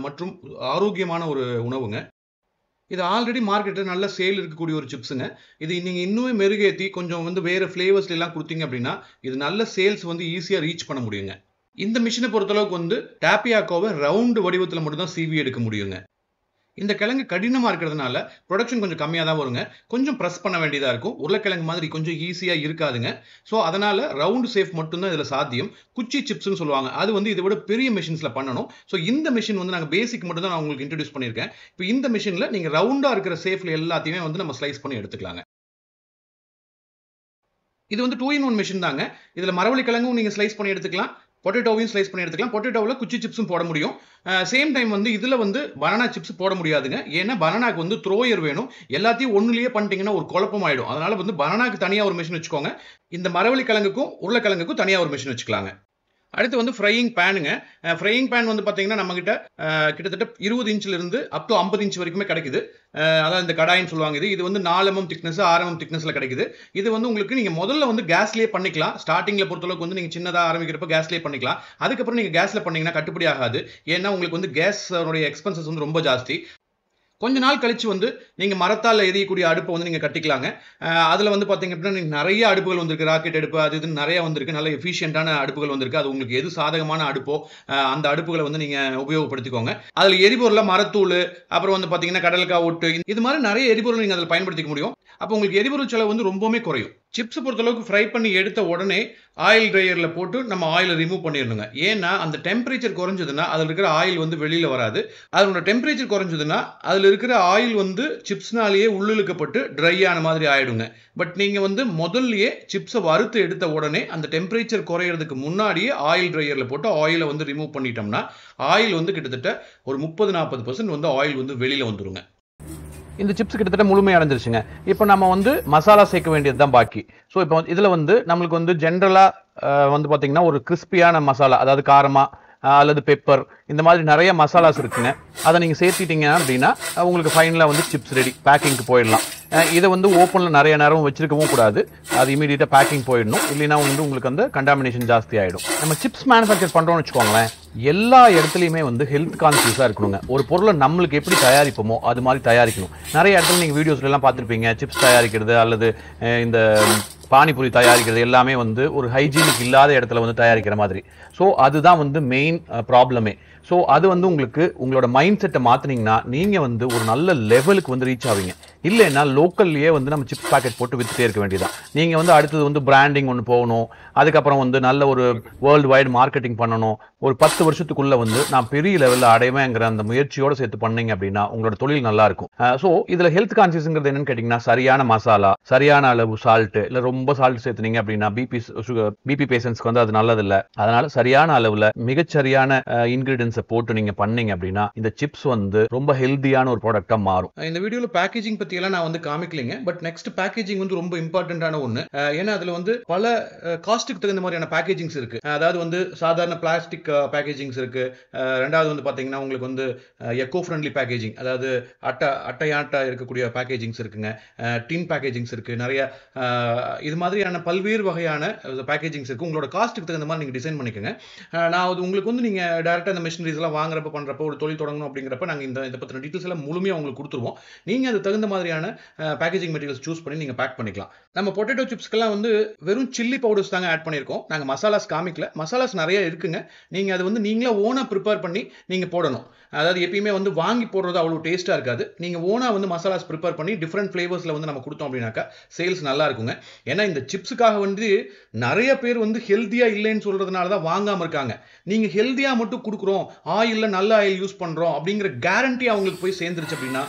மற்றும் ஆரோக்கியமான ஒரு உணவுங்க. இது ஆல்ரெடி மார்க்கெட்டில் நல்ல சேல் இருக்கக்கூடிய ஒரு சிப்ஸுங்க. இது நீங்கள் இன்னுமே மெருகேற்றி கொஞ்சம் வந்து வேறு ஃப்ளேவர்ஸ்லாம் கொடுத்தீங்க அப்படின்னா இது நல்ல சேல்ஸ் வந்து ஈஸியாக ரீச் பண்ண முடியுங்க. இந்த மிஷினை பொறுத்தளவுக்கு வந்து டேப்பியாக்கோவை ரவுண்டு வடிவத்தில் மட்டும்தான் சீவி எடுக்க முடியுங்க. இந்த கிழங்கு கடினமாக இருக்கிறதுனால ப்ரொடக்ஷன் கொஞ்சம் கம்மியாக தான் வருங்க. கொஞ்சம் ப்ரெஸ் பண்ண வேண்டியதாக இருக்கும். உருளைக்கிழங்கு மாதிரி கொஞ்சம் ஈஸியாக இருக்காதுங்க. ஸோ அதனால் ரவுண்டு சேஃப் மட்டும்தான் இதில் சாத்தியம். குச்சி சிப்ஸ்னு சொல்லுவாங்க, அது வந்து இதை விட பெரிய மிஷின்ஸில் பண்ணணும். ஸோ இந்த மிஷின் வந்து நாங்கள் பேசிக் மட்டும் தான் நான் உங்களுக்கு இன்ட்ரடியூஸ் பண்ணியிருக்கேன். இப்போ இந்த மிஷினில் நீங்கள் ரவுண்டாக இருக்கிற சேஃபில் எல்லாத்தையுமே வந்து நம்ம ஸ்லைஸ் பண்ணி எடுத்துக்கலாங்க. இது வந்து 2-in-1 மிஷின் தாங்க. இதில் மரவள்ளி கிழங்கும் நீங்கள் ஸ்லைஸ் பண்ணி எடுத்துக்கலாம், பொட்டேட்டோவையும் ஸ்லைஸ் பண்ணி எடுத்துக்கலாம். பொட்டேட்டோவில் குச்சி சிப்ஸும் போட முடியும். சேம் டைம் வந்து இதில் வந்து பனானா சிப்ஸ் போட முடியாதுங்க. ஏன்னா பனானாக்கு வந்து த்ரோயர் வேணும். எல்லாத்தையும் ஒன்றுலேயே பண்ணிட்டீங்கன்னா ஒரு குழப்பம் ஆகிடும். அதனால் வந்து பனானாக்கு தனியாக ஒரு மிஷின் வச்சுக்கோங்க. இந்த மரவள்ளி கிழங்குக்கும் உருளைக்கிழங்குக்கும் தனியாக ஒரு மிஷின் வச்சுக்கலாங்க. அடுத்து வந்து ஃப்ரையிங் பேனுங்க. ஃப்ரையிங் பேன் வந்து பார்த்தீங்கன்னா நம்மகிட்ட கிட்டத்தட்ட 20 இன்ச்சிலிருந்து அப் டு 50 இன்ச் வரைக்குமே கிடைக்குது. அதாவது இந்த கடாயின்னு சொல்லுவாங்க. இது வந்து 4 mm திக்னஸ், 6 mm திக்னஸில் கிடைக்குது. இது வந்து உங்களுக்கு நீங்கள் முதல்ல வந்து கேஸ்லேயே பண்ணிக்கலாம். ஸ்டார்டிங்கில் பொறுத்தளவுக்கு வந்து நீங்கள் சின்னதாக ஆரம்பிக்கிறப்ப கேஸ்லேயே பண்ணிக்கலாம். அதுக்கப்புறம் நீங்கள் கேஸில் பண்ணிங்கன்னா கட்டுப்படி ஆகாது. ஏன்னா உங்களுக்கு வந்து கேஸோடைய எக்ஸ்பென்சஸ் வந்து ரொம்ப ஜாஸ்தி. கொஞ்ச நாள் கழிச்சு வந்து நீங்கள் மரத்தால் எரியக்கூடிய அடுப்பை வந்து நீங்கள் கட்டிக்கலாங்க. அதில் வந்து பார்த்தீங்க அப்படின்னா நிறைய அடுப்புகள் வந்திருக்கு. ராக்கெட் அடுப்பு அது இதுன்னு நிறையா வந்திருக்கு. நல்ல எஃபிஷியண்டான அடுப்புகள் வந்திருக்கு. அது உங்களுக்கு எது சாதகமான அடுப்போ அந்த அடுப்புகளை வந்து நீங்கள் உபயோகப்படுத்திக்கோங்க. அதில் எரிபொருளில் மரத்தூள், அப்புறம் வந்து பார்த்தீங்கன்னா கடலக்காய் ஒட்டு, இது மாதிரி நிறைய எரிபொருள் நீங்கள் அதில் பயன்படுத்திக்க முடியும். அப்போ உங்களுக்கு எரிபொருள் செலவு வந்து ரொம்பவுமே குறையும். சிப்ஸ் பொறுத்தளவுக்கு ஃப்ரை பண்ணி எடுத்த உடனே ஆயில் ட்ரையரில் போட்டு நம்ம ஆயிலை ரிமூவ் பண்ணிடணுங்க. ஏன்னா அந்த டெம்பரேச்சர் குறைஞ்சதுன்னா அதில் இருக்கிற ஆயில் வந்து வெளியில் வராது. அதோட டெம்பரேச்சர் குறைஞ்சதுன்னா அதில் இருக்கிற ஆயில் வந்து சிப்ஸ்னாலேயே உள்ளிழுக்கப்பட்டு ட்ரை ஆன மாதிரி ஆயிடுங்க. பட் நீங்கள் வந்து முதல்லையே சிப்ஸை வறுத்து எடுத்த உடனே அந்த டெம்பரேச்சர் குறையிறதுக்கு முன்னாடியே ஆயில் ட்ரையரில் போட்டு ஆயிலை வந்து ரிமூவ் பண்ணிட்டோம்னா ஆயில் வந்து கிட்டத்தட்ட ஒரு 30-40% வந்து ஆயில் வந்து வெளியில் வந்துருங்க. இந்த சிப்ஸ் கிட்டத்தட்ட முழுமை அடைஞ்சிருச்சுங்க. இப்போ நம்ம வந்து மசாலா சேர்க்க வேண்டியது தான் பாக்கி. ஸோ இப்போ இதில் வந்து நம்மளுக்கு வந்து ஜென்ரலாக வந்து பார்த்தீங்கன்னா ஒரு கிறிஸ்பியான மசாலா, அதாவது காரமாக அல்லது பெப்பர், இந்த மாதிரி நிறைய மசாலாஸ் இருக்குங்க. அதை நீங்கள் சேர்த்திட்டீங்க அப்படின்னா உங்களுக்கு ஃபைனலாக வந்து சிப்ஸ் ரெடி, பேக்கிங்க்கு போயிடலாம். இதை வந்து ஓப்பனில் நிறைய நேரம் வச்சிருக்கவும் கூடாது. அது இமீடியட்டாக பேக்கிங் போயிடணும். இல்லைன்னா வந்து உங்களுக்கு அந்த கண்டாமினேஷன் ஜாஸ்தி ஆகிடும். நம்ம சிப்ஸ் மேனுஃபேக்சர் பண்ணுறோம்னு வச்சுக்கோங்களேன், எல்லா இடத்துலையுமே வந்து ஹெல்த் கான்சியஸாக இருக்கணுங்க. ஒரு பொருளை நம்மளுக்கு எப்படி தயாரிப்போமோ அது மாதிரி தயாரிக்கணும். நிறைய இடத்துல நீங்கள் வீடியோஸ்லாம் பார்த்துருப்பீங்க, சிப்ஸ் தயாரிக்கிறது அல்லது இந்த பானிபூரி தயாரிக்கிறது எல்லாமே வந்து ஒரு ஹைஜீனிக் இல்லாத இடத்துல வந்து தயாரிக்கிற மாதிரி. ஸோ அதுதான் வந்து மெயின் ப்ராப்ளமே. ஸோ அது வந்து உங்களுக்கு உங்களோட மைண்ட் செட்டை மாற்றினீங்கன்னா நீங்கள் வந்து ஒரு நல்ல லெவலுக்கு வந்து ரீச் ஆவீங்க. இல்லைன்னா லோக்கல்லையே வந்து நம்ம சிப்ஸ் பேக்கெட் போட்டு வித்துட்டே இருக்க வேண்டியதான். நீங்கள் வந்து அடுத்தது வந்து பிராண்டிங் ஒன்று போகணும், அதுக்கப்புறம் வந்து நல்ல ஒரு வேர்ல்டு வைடு மார்க்கெட்டிங் பண்ணணும். ஒரு 10 வருஷத்துக்குள்ள வந்து நான் பெரிய லெவலில் அடைவேங்கிற அந்த முயற்சியோடு சேர்த்து பண்ணீங்க அப்படின்னா உங்களோட தொழில் நல்லா இருக்கும். ஸோ இதில் ஹெல்த் கான்சியஸ்ங்கிறது என்னன்னு கேட்டிங்கன்னா, சரியான மசாலா, சரியான அளவு சால்ட்டு, இல்லை ரொம்ப சால்ட் சேர்த்துனீங்க அப்படின்னா பிபி பேஷண்ட்ஸ்க்கு வந்து அது நல்லதில்லை. அதனால சரியான அளவில் மிகச்சரியான இன்கிரீடியன்ஸ் போட்டு நீங்க பண்ணீங்க அப்படின்னா இந்த சிப்ஸ் வந்து ரொம்ப ஹெல்தியான ஒரு ப்ராடக்ட்டா மாறும். இந்த வீடியோல பேக்கேஜிங் பத்தி எல்லாம் நான் வந்து காமிக்கலைங்க. பட் நெக்ஸ்ட் பேக்கேஜிங் வந்து ரொம்ப இம்பார்ட்டன்டான ஒன்று. ஏன்னா அதுல வந்து பல காஸ்ட்டுக்கு தகுந்த மாதிரியான பேக்கேஜிங்ஸ் இருக்கு. அதாவது வந்து சாதாரண பிளாஸ்டிக் பேக்கேஜிங்ஸ் இருக்கு. ரெண்டாவது வந்து பாத்தீங்கன்னா உங்களுக்கு வந்து எக்கோ ஃப்ரெண்ட்லி பேக்கேஜிங், அதாவது அட்டையாட்டா இருக்கக்கூடிய பேக்கேஜிங்ஸ் இருக்குங்க. டின் பேக்கேஜிங்ஸ் இருக்கு. நிறைய இது மாதிரியான பல்வேறு வகையான பேக்கேஜிங்ஸ் இருக்கு. உங்களோட காஸ்ட்டுக்கு தகுந்த மாதிரி நீங்க டிசைன் பண்ணிக்கோங்க. நான் உங்களுக்கு வந்து நீங்க டைரக்டா இந்த மிஷினரிஸ் எல்லாம் வாங்குறப்ப பண்றப்ப ஒரு தொழில் தொடங்கணும் அப்படிங்கிறப்ப நாங்க இந்த பத்தின டீடைல்ஸ் எல்லாம் முழுமையா உங்களுக்கு கொடுத்துருவோம். நீங்க அது தகுந்த மாதிரியான பேக்கேஜிங் மெட்டீரியல்ஸ் சூஸ் பண்ணி நீங்க பேக் பண்ணிக்கலாம். நம்ம பொட்டேட்டோ சிப்ஸ்க்கெல்லாம் வந்து வெறும் சில்லி பவுடர்ஸ் தாங்க ஆட் பண்ணியிருக்கோம். நாங்க மசாலாஸ் காமிக்கல. மசாலாஸ் நிறைய இருக்குங்க. நீங்க அது வந்து நீங்களே ஓனா ப்ரிப்பேர் பண்ணி நீங்க போடணும். அதாவது எப்பயுமே வந்து வாங்கி போடுறது அவ்வளவு டேஸ்டா இருக்காது. நீங்க ஓனா வந்து மசாலாஸ் ப்ரிப்பேர் பண்ணி டிஃப்ரெண்ட் ஃபிளேவர்ஸ்ல வந்து நம்ம கொடுத்தோம் அப்படின்னாக்கா சேல்ஸ் நல்லா இருக்குங்க. ஏன்னா இந்த சிப்ஸுக்காக வந்து நிறைய பேர் வந்து ஹெல்தியா இல்லைன்னு சொல்றதுனால தான் வாங்காம இருக்காங்க. நீங்க ஹெல்தியா மட்டும் கொடுக்குறோம், ஆயில்ல நல்ல ஆயில் யூஸ் பண்றோம் அப்படிங்கிற கேரண்டி அவங்களுக்கு போய் சேர்ந்துருச்சு அப்படின்னா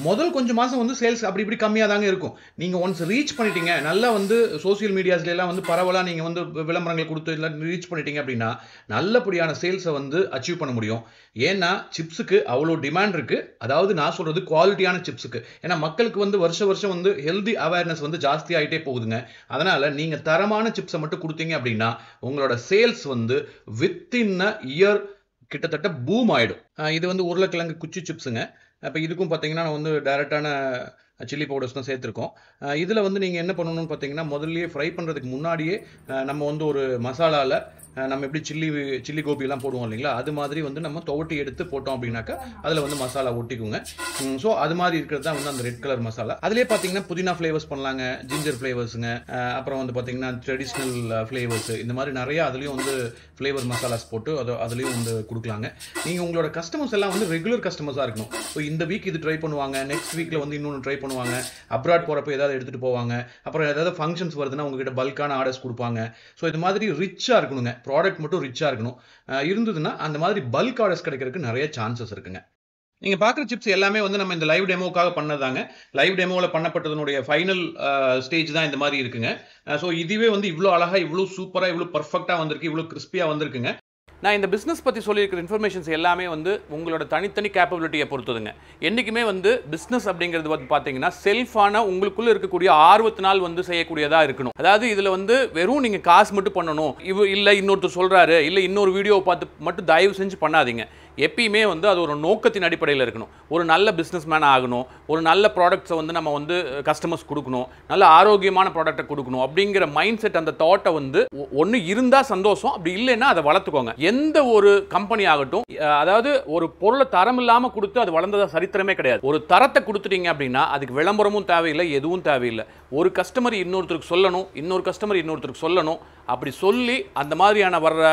முதல் கொஞ்சம் மாசம் வந்து சேல்ஸ் அப்படி இப்படி கம்மியாக தாங்க இருக்கும். நீங்க ஒன்ஸ் ரீச் பண்ணிட்டீங்க, நல்லா வந்து சோசியல் மீடியாஸ்ல எல்லாம் வந்து பரவலா நீங்க வந்து விளம்பரங்கள் கொடுத்து இல்லை ரீச் பண்ணிட்டீங்க அப்படின்னா நல்லபடியான சேல்ஸை வந்து அச்சீவ் பண்ண முடியும். ஏன்னா சிப்ஸுக்கு அவ்வளோ டிமாண்ட் இருக்கு. அதாவது நான் சொல்றது குவாலிட்டியான சிப்ஸுக்கு. ஏன்னா மக்களுக்கு வந்து வருஷம் வந்து ஹெல்தி அவேர்னஸ் வந்து ஜாஸ்தி ஆகிட்டே போகுதுங்க. அதனால நீங்க தரமான சிப்ஸை மட்டும் கொடுத்தீங்க அப்படின்னா உங்களோட சேல்ஸ் வந்து வித்தின் அ இயர் கிட்டத்தட்ட பூம் ஆயிடும். இது வந்து உருளைக்கிழங்கு குச்சி சிப்ஸுங்க. இப்போ இதுக்கும் பார்த்தீங்கன்னா நான் வந்து டைரெக்டான சில்லி பவுடர்ஸ் தான் சேர்த்துருக்கோம். இதில் வந்து நீங்கள் என்ன பண்ணணும்னு பார்த்தீங்கன்னா முதல்லயே ஃப்ரை பண்ணுறதுக்கு முன்னாடியே நம்ம வந்து ஒரு மசாலாவில் நம்ம எப்படி சில்லி கோபியெல்லாம் போடுவோம் இல்லைங்களா, அது மாதிரி வந்து நம்ம துவட்டி எடுத்து போட்டோம் அப்படின்னாக்கா அதில் வந்து மசாலா ஒட்டிக்குங்க. ஸோ அது மாதிரி இருக்கிறது தான் வந்து அந்த ரெட் கலர் மசாலா. அதிலே பார்த்தீங்கன்னா புதினா ஃப்ளேவர்ஸ் பண்ணலாங்க, ஜிஞ்சர் ஃப்ளேவர்ஸுங்க, அப்புறம் வந்து பார்த்தீங்கன்னா ட்ரெடிஷ்னல் ஃப்ளேவர்ஸ், இந்த மாதிரி நிறைய அதுலேயும் வந்து ஃப்ளேவர் மசாலாஸ் போட்டு அதுலேயும் வந்து கொடுக்கலாங்க. நீங்கள் உங்களோட கஸ்டமர்ஸ் எல்லாம் வந்து ரெகுலர் கஸ்டமர்ஸாக இருக்கணும். ஸோ இந்த வீக் இது ட்ரை பண்ணுவாங்க, நெக்ஸ்ட் வீக்கில் வந்து இன்னொன்று ட்ரை பண்ணுவாங்க, அப்ராட் போகிறப்ப ஏதாவது எடுத்துகிட்டு போவாங்க, அப்புறம் ஏதாவது ஃபங்க்ஷன்ஸ் வருதுன்னா உங்ககிட்ட பல்கான ஆர்டர்ஸ் கொடுப்பாங்க. ஸோ இது மாதிரி ரிச்சாக இருக்கணுங்க, ப்ராடக்ட் மட்டும் ரிச்சாக இருக்கணும். இருந்ததுன்னா அந்த மாதிரி பல்க் ஆர்டர்ஸ் கிடைக்கிறதுக்கு நிறைய சான்சஸ் இருக்குங்க. நீங்கள் பார்க்குற சிப்ஸ் எல்லாமே வந்து நம்ம இந்த லைவ் டெமோக்காக பண்ணதாங்க. லைவ் டெமோவில் பண்ணப்பட்டதனுடைய ஃபைனல் ஸ்டேஜ் தான் இந்த மாதிரி இருக்குங்க. ஸோ இதுவே வந்து இவ்வளோ அழகாக, இவ்வளோ சூப்பராக, இவ்வளோ பர்ஃபெக்டாக வந்திருக்கு, இவ்வளோ கிறிஸ்பியாக வந்திருக்குங்க. நான் இந்த பிஸ்னஸ் பற்றி சொல்லியிருக்கிற இன்ஃபர்மேஷன்ஸ் எல்லாமே வந்து உங்களோட தனித்தனி கேப்பபிலிட்டியை பொறுத்ததுங்க. என்றைக்குமே வந்து பிஸ்னஸ் அப்படிங்கிறது வந்து பார்த்தீங்கன்னா செல்ஃபான உங்களுக்குள்ளே இருக்கக்கூடிய ஆர்வத்தினால் வந்து செய்யக்கூடியதாக இருக்கணும். அதாவது இதில் வந்து வெறும் நீங்கள் காசு மட்டும் பண்ணணும், இல்லை இன்னொருத்தர் சொல்கிறாரு, இல்லை இன்னொரு வீடியோவை பார்த்து மட்டும் தயவு செஞ்சு பண்ணாதீங்க. எப்பயுமே வந்து அது ஒரு நோக்கத்தின் அடிப்படையில் இருக்கணும். ஒரு நல்ல பிஸ்னஸ் மேன் ஆகணும், ஒரு நல்ல ப்ராடக்ட்ஸை வந்து நம்ம வந்து கஸ்டமர்ஸ் கொடுக்கணும், நல்ல ஆரோக்கியமான ப்ராடக்டை கொடுக்கணும் அப்படிங்கிற மைண்ட் செட், அந்த தாட்டை வந்து ஒன்று இருந்தால் சந்தோஷம், அப்படி இல்லைன்னா அதை வளர்த்துக்கோங்க. எந்த ஒரு கம்பெனி ஆகட்டும், அதாவது ஒரு பொருளை தரம் இல்லாமல் கொடுத்து அது வளர்ந்ததா சரித்திரமே கிடையாது. ஒரு தரத்தை கொடுத்துட்டீங்க அப்படின்னா அதுக்கு விளம்பரமும் தேவையில்லை, எதுவும் தேவையில்லை. ஒரு கஸ்டமர் இன்னொருத்தருக்கு சொல்லணும், இன்னொரு கஸ்டமர் இன்னொருத்தருக்கு சொல்லணும். அப்படி சொல்லி அந்த மாதிரியான வர்ற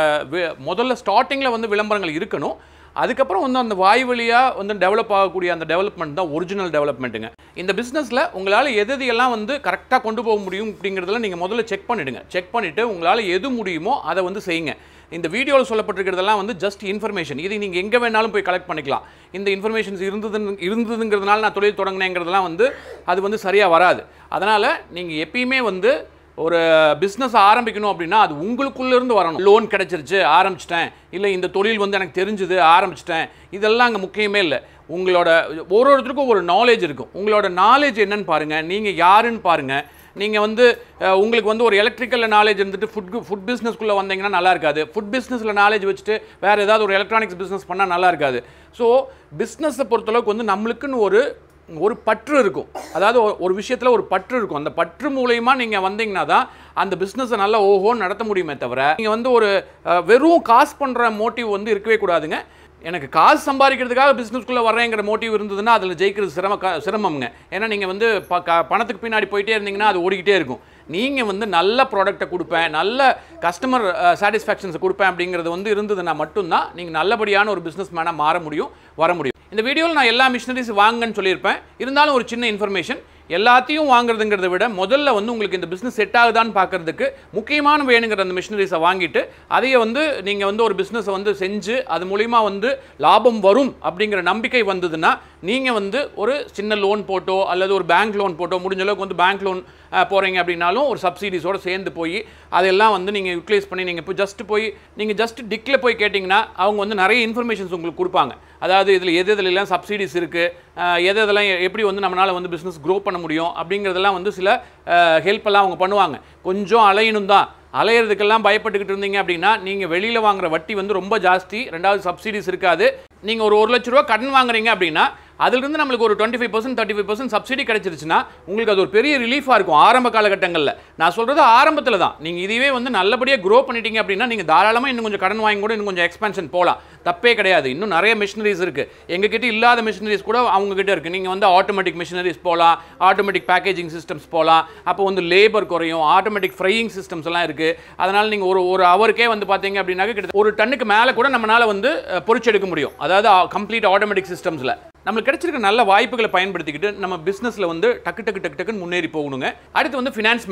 முதல்ல ஸ்டார்டிங்கில் வந்து விளம்பரங்கள் இருக்கணும். அதுக்கப்புறம் வந்து அந்த வாய் வழியாக வந்து டெவலப் ஆகக்கூடிய அந்த டெவலப்மெண்ட் தான் ஒரிஜினல் டெவலப்மெண்ட்டுங்க. இந்த பிஸ்னஸில் உங்களால் எதெல்லாம் வந்து கரெக்டாக கொண்டு போக முடியும் அப்படிங்கிறதுல நீங்கள் முதல்ல செக் பண்ணிவிடுங்க. செக் பண்ணிவிட்டு உங்களால் எது முடியுமோ அதை வந்து செய்யுங்க. இந்த வீடியோவில் சொல்லப்பட்டிருக்கிறதெல்லாம் வந்து ஜஸ்ட் இன்ஃபர்மேஷன். இது நீங்கள் எங்கே வேணாலும் போய் கலெக்ட் பண்ணிக்கலாம். இந்த இன்ஃபர்மேஷன்ஸ் இருந்ததுங்கிறதுனால நான் தொழில் தொடங்கினேங்கிறதுலாம் வந்து அது வந்து சரியாக வராது. அதனால் நீங்கள் எப்பயுமே வந்து ஒரு பிஸ்னஸ் ஆரம்பிக்கணும் அப்படின்னா அது உங்களுக்குள்ளேருந்து வரணும். லோன் கிடைச்சிருச்சு ஆரம்பிச்சிட்டேன், இல்லை இந்த தொழில் வந்து எனக்கு தெரிஞ்சுது ஆரம்பிச்சிட்டேன், இதெல்லாம் அங்கே முக்கியமே இல்லை. உங்களோட ஒருத்தருக்கும் ஒரு நாலேஜ் இருக்கும். உங்களோட நாலேஜ் என்னன்னு பாருங்கள், நீங்கள் யாருன்னு பாருங்கள். நீங்கள் வந்து உங்களுக்கு வந்து ஒரு எலக்ட்ரிக்கலில் நாலேஜ் இருந்துட்டு ஃபுட் பிஸ்னஸ்க்குள்ளே வந்தீங்கன்னா நல்லா இருக்காது. ஃபுட் பிஸ்னஸில் நாலேஜ் வச்சுட்டு வேறு ஏதாவது ஒரு எலக்ட்ரானிக்ஸ் பிஸ்னஸ் பண்ணால் நல்லா இருக்காது. ஸோ பிஸ்னஸை பொறுத்தளவுக்கு வந்து நம்மளுக்குன்னு ஒரு ஒரு பற்று இருக்கும். அதாவது ஒரு விஷயத்தில் ஒரு பற்று இருக்கும். அந்த பற்று மூலயமா நீங்கள் வந்தீங்கன்னா தான் அந்த பிஸ்னஸை நல்லா ஓஹோன்னு நடத்த முடியுமே தவிர நீங்கள் வந்து ஒரு வெறும் காசு பண்ணுற மோட்டிவ் வந்து இருக்கவே கூடாதுங்க. எனக்கு காசு சம்பாதிக்கிறதுக்காக பிஸ்னஸ்க்குள்ளே வர்றேங்கிற மோட்டிவ் இருந்ததுன்னா அதில் ஜெயிக்கிறது சிரமம்ங்க. ஏன்னா நீங்கள் வந்து பணத்துக்கு பின்னாடி போயிட்டே இருந்தீங்கன்னா அது ஓடிக்கிட்டே இருக்கும். நீங்கள் வந்து நல்ல ப்ராடக்ட்டை கொடுப்பேன், நல்ல கஸ்டமர் சாட்டிஸ்ஃபேக்ஷன்ஸை கொடுப்பேன் அப்படிங்கிறது வந்து இருந்ததுன்னா மட்டும்தான் நீங்கள் நல்லபடியான ஒரு பிஸ்னஸ் மேனாக மாற முடியும், வர முடியும். இந்த வீடியோவில் நான் எல்லா மிஷினரிஸ் வாங்குன்னு சொல்லியிருப்பேன். இருந்தாலும் ஒரு சின்ன இன்ஃபர்மேஷன், எல்லாத்தையும் வாங்குறதுங்கிறத விட முதல்ல வந்து உங்களுக்கு இந்த பிஸ்னஸ் செட் ஆகுதான்னு பார்க்கறதுக்கு முக்கியமான வேணுங்கிற அந்த மிஷினரிஸை வாங்கிட்டு அதையே வந்து நீங்கள் வந்து ஒரு பிஸ்னஸை வந்து செஞ்சு அது மூலிமா வந்து லாபம் வரும் அப்படிங்கிற நம்பிக்கை வந்ததுன்னா நீங்கள் வந்து ஒரு சின்ன லோன் போட்டோ அல்லது ஒரு பேங்க் லோன் போட்டோ, முடிஞ்ச அளவுக்கு வந்து பேங்க் லோன் போகிறீங்க அப்படின்னாலும் ஒரு சப்சிடிஸோடு சேர்ந்து போய் அதெல்லாம் வந்து நீங்கள் யூட்டிலைஸ் பண்ணி நீங்கள் இப்போ ஜஸ்ட் டிக்கில் போய் கேட்டிங்கன்னா அவங்க வந்து நிறைய இன்ஃபர்மேஷன்ஸ் உங்களுக்கு கொடுப்பாங்க. அதாவது இதில் எதெல்லாம் சப்சிடிஸ் இருக்குது, எதெல்லாம் எப்படி வந்து நம்மளால் வந்து பிஸ்னஸ் க்ரோ பண்ண முடியும் அப்படிங்கிறதெல்லாம் வந்து சில ஹெல்ப்பெல்லாம் அவங்க பண்ணுவாங்க. கொஞ்சம் அலையணும் தான், அலையிறதுக்கெல்லாம் பயப்பட்டுக்கிட்டு இருந்தீங்க அப்படின்னா நீங்கள் வெளியில் வாங்குற வட்டி வந்து ரொம்ப ஜாஸ்தி, ரெண்டாவது சப்சிடிஸ் இருக்காது. நீங்கள் ஒரு 1 லட்ச ரூபா கடன் வாங்குறீங்க அப்படின்னா அதிலிருந்து நம்மளுக்கு ஒரு 25% 35% சப்சிடி கிடைச்சிருச்சுன்னா உங்களுக்கு அது ஒரு பெரிய ரிலீஃபாக இருக்கும் ஆரம்ப காலகட்டங்களில். நான் சொல்கிறது ஆரம்பத்தில் தான். நீங்கள் இதுவே வந்து நல்லபடியாக க்ரோ பண்ணிட்டீங்க அப்படின்னா நீங்கள் தாராளமாக இன்னும் கொஞ்சம் கடன் வாங்கி கூட இன்னும் கொஞ்சம் எக்ஸ்பென்ஷன் போகலாம், தப்பே கிடையாது. இன்னும் நிறைய மிஷினரிஸ் இருக்குது, எங்ககிட்ட இல்லாத மிஷினரிஸ் கூட அவங்ககிட்ட இருக்குது. நீங்கள் வந்து ஆட்டோமேட்டிக் மிஷினரிஸ் போகலாம், ஆட்டோமேட்டிக் பேக்கேஜிங் சிஸ்டம்ஸ் போகலாம். அப்போ வந்து லேபர் குறையும், ஆட்டோமேட்டிக் ஃப்ரையிங் சிஸ்டம்ஸ் எல்லாம் இருக்குது. அதனால் நீங்கள் ஒரு ஹவருக்கே வந்து பார்த்தீங்க அப்படின்னாக்க கிட்ட ஒரு டன்னுக்கு மேலே கூட நம்மளால் வந்து பொறிச்செடுக்க முடியும். அதாவது கம்ப்ளீட் ஆட்டோமேட்டிக் சிஸ்டம்ஸில் நம்மளுக்கு கிடைச்சிருக்க நல்ல வாய்ப்புகளை பயன்படுத்திக்கிட்டு நம்ம பிஸ்னஸில் வந்து டக்குன்னு முன்னேறி போகணுங்க. அடுத்து வந்து ஃபினான்ஸ்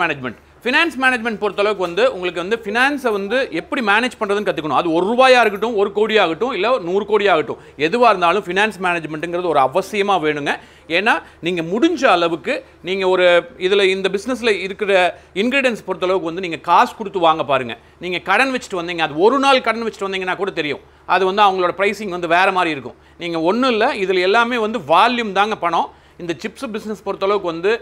மேனேஜ்மெண்ட் பொறுத்தளவுக்கு வந்து உங்களுக்கு வந்து ஃபினான்ஸை வந்து எப்படி மேனேஜ் பண்ணுறதுன்னு கற்றுக்கணும். அது 1 ரூபாயாக இருக்கட்டும், 1 கோடி ஆகட்டும், இல்லை 100 கோடி ஆகட்டும், எதுவாக இருந்தாலும் ஃபினான்ஸ் மேனேஜ்மெண்ட்டுங்கிறது ஒரு அவசியமாக வேணுங்க. ஏன்னா நீங்கள் முடிஞ்ச அளவுக்கு நீங்கள் ஒரு இந்த பிஸ்னஸில் இருக்கிற இன்க்ரீடியன்ஸ் பொறுத்தளவுக்கு வந்து நீங்கள் காசு கொடுத்து வாங்க பாருங்கள். நீங்கள் கடன் வச்சுட்டு வந்தீங்க, அது ஒரு நாள் கடன் வச்சுட்டு வந்தீங்கன்னா கூட தெரியும், அது வந்து அவங்களோட ப்ரைஸிங் வந்து வேறு மாதிரி இருக்கும். நீங்கள் ஒன்றும் இல்லை, இதில் எல்லாமே வந்து வால்யூம் தாங்க பணம். இந்த சிப்ஸ் பிஸ்னஸ் பொறுத்தளவுக்கு வந்து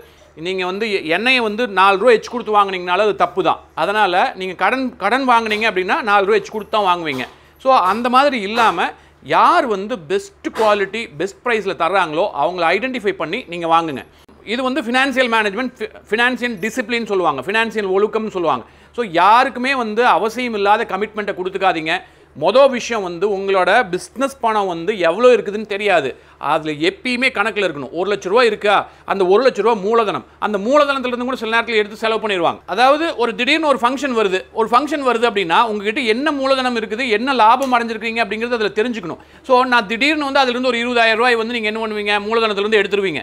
நீங்கள் வந்து எண்ணெயை வந்து 4 ரூபா எச்சு கொடுத்து வாங்கினீங்கனாலும் அது தப்பு தான். அதனால் நீங்கள் கடன் வாங்கினீங்க அப்படின்னா 4 ரூபா எச்சு கொடுத்து தான் வாங்குவீங்க. ஸோ அந்த மாதிரி இல்லாமல் யார் வந்து பெஸ்ட் குவாலிட்டி பெஸ்ட் ப்ரைஸில் தர்றாங்களோ அவங்கள ஐடென்டிஃபை பண்ணி நீங்கள் வாங்குங்க. இது வந்து ஃபினான்சியல் மேனேஜ்மெண்ட், ஃபினான்சியல் டிசிப்ளின் சொல்லுவாங்க, ஃபினான்சியல் ஒழுக்கம்னு சொல்லுவாங்க. ஸோ யாருக்குமே வந்து அவசியம் இல்லாத கமிட்மெண்ட்டை கொடுத்துக்காதீங்க. மொதல் விஷயம் வந்து உங்களோட பிஸ்னஸ் பணம் வந்து எவ்வளோ இருக்குதுன்னு தெரியாது, அதில் எப்பயுமே கணக்கில் இருக்கணும். 1 லட்ச ரூபா இருக்கா, அந்த 1 லட்ச ரூபா மூலதனம், அந்த மூலதனத்திலிருந்து கூட சில நேரத்தில் எடுத்து செலவு பண்ணிடுவாங்க. அதாவது ஒரு திடீர்னு ஒரு ஃபங்க்ஷன் வருது அப்படின்னா உங்ககிட்ட என்ன மூலதனம் இருக்குது, என்ன லாபம் அடைஞ்சிருக்கீங்க அப்படிங்கிறது அதில் தெரிஞ்சுக்கணும். ஸோ நான் திடீர்னு வந்து அதிலிருந்து ஒரு 20,000 ரூபாய் வந்து நீங்கள் என்ன பண்ணுவீங்க, மூலதனத்திலிருந்து எடுத்துருவீங்க.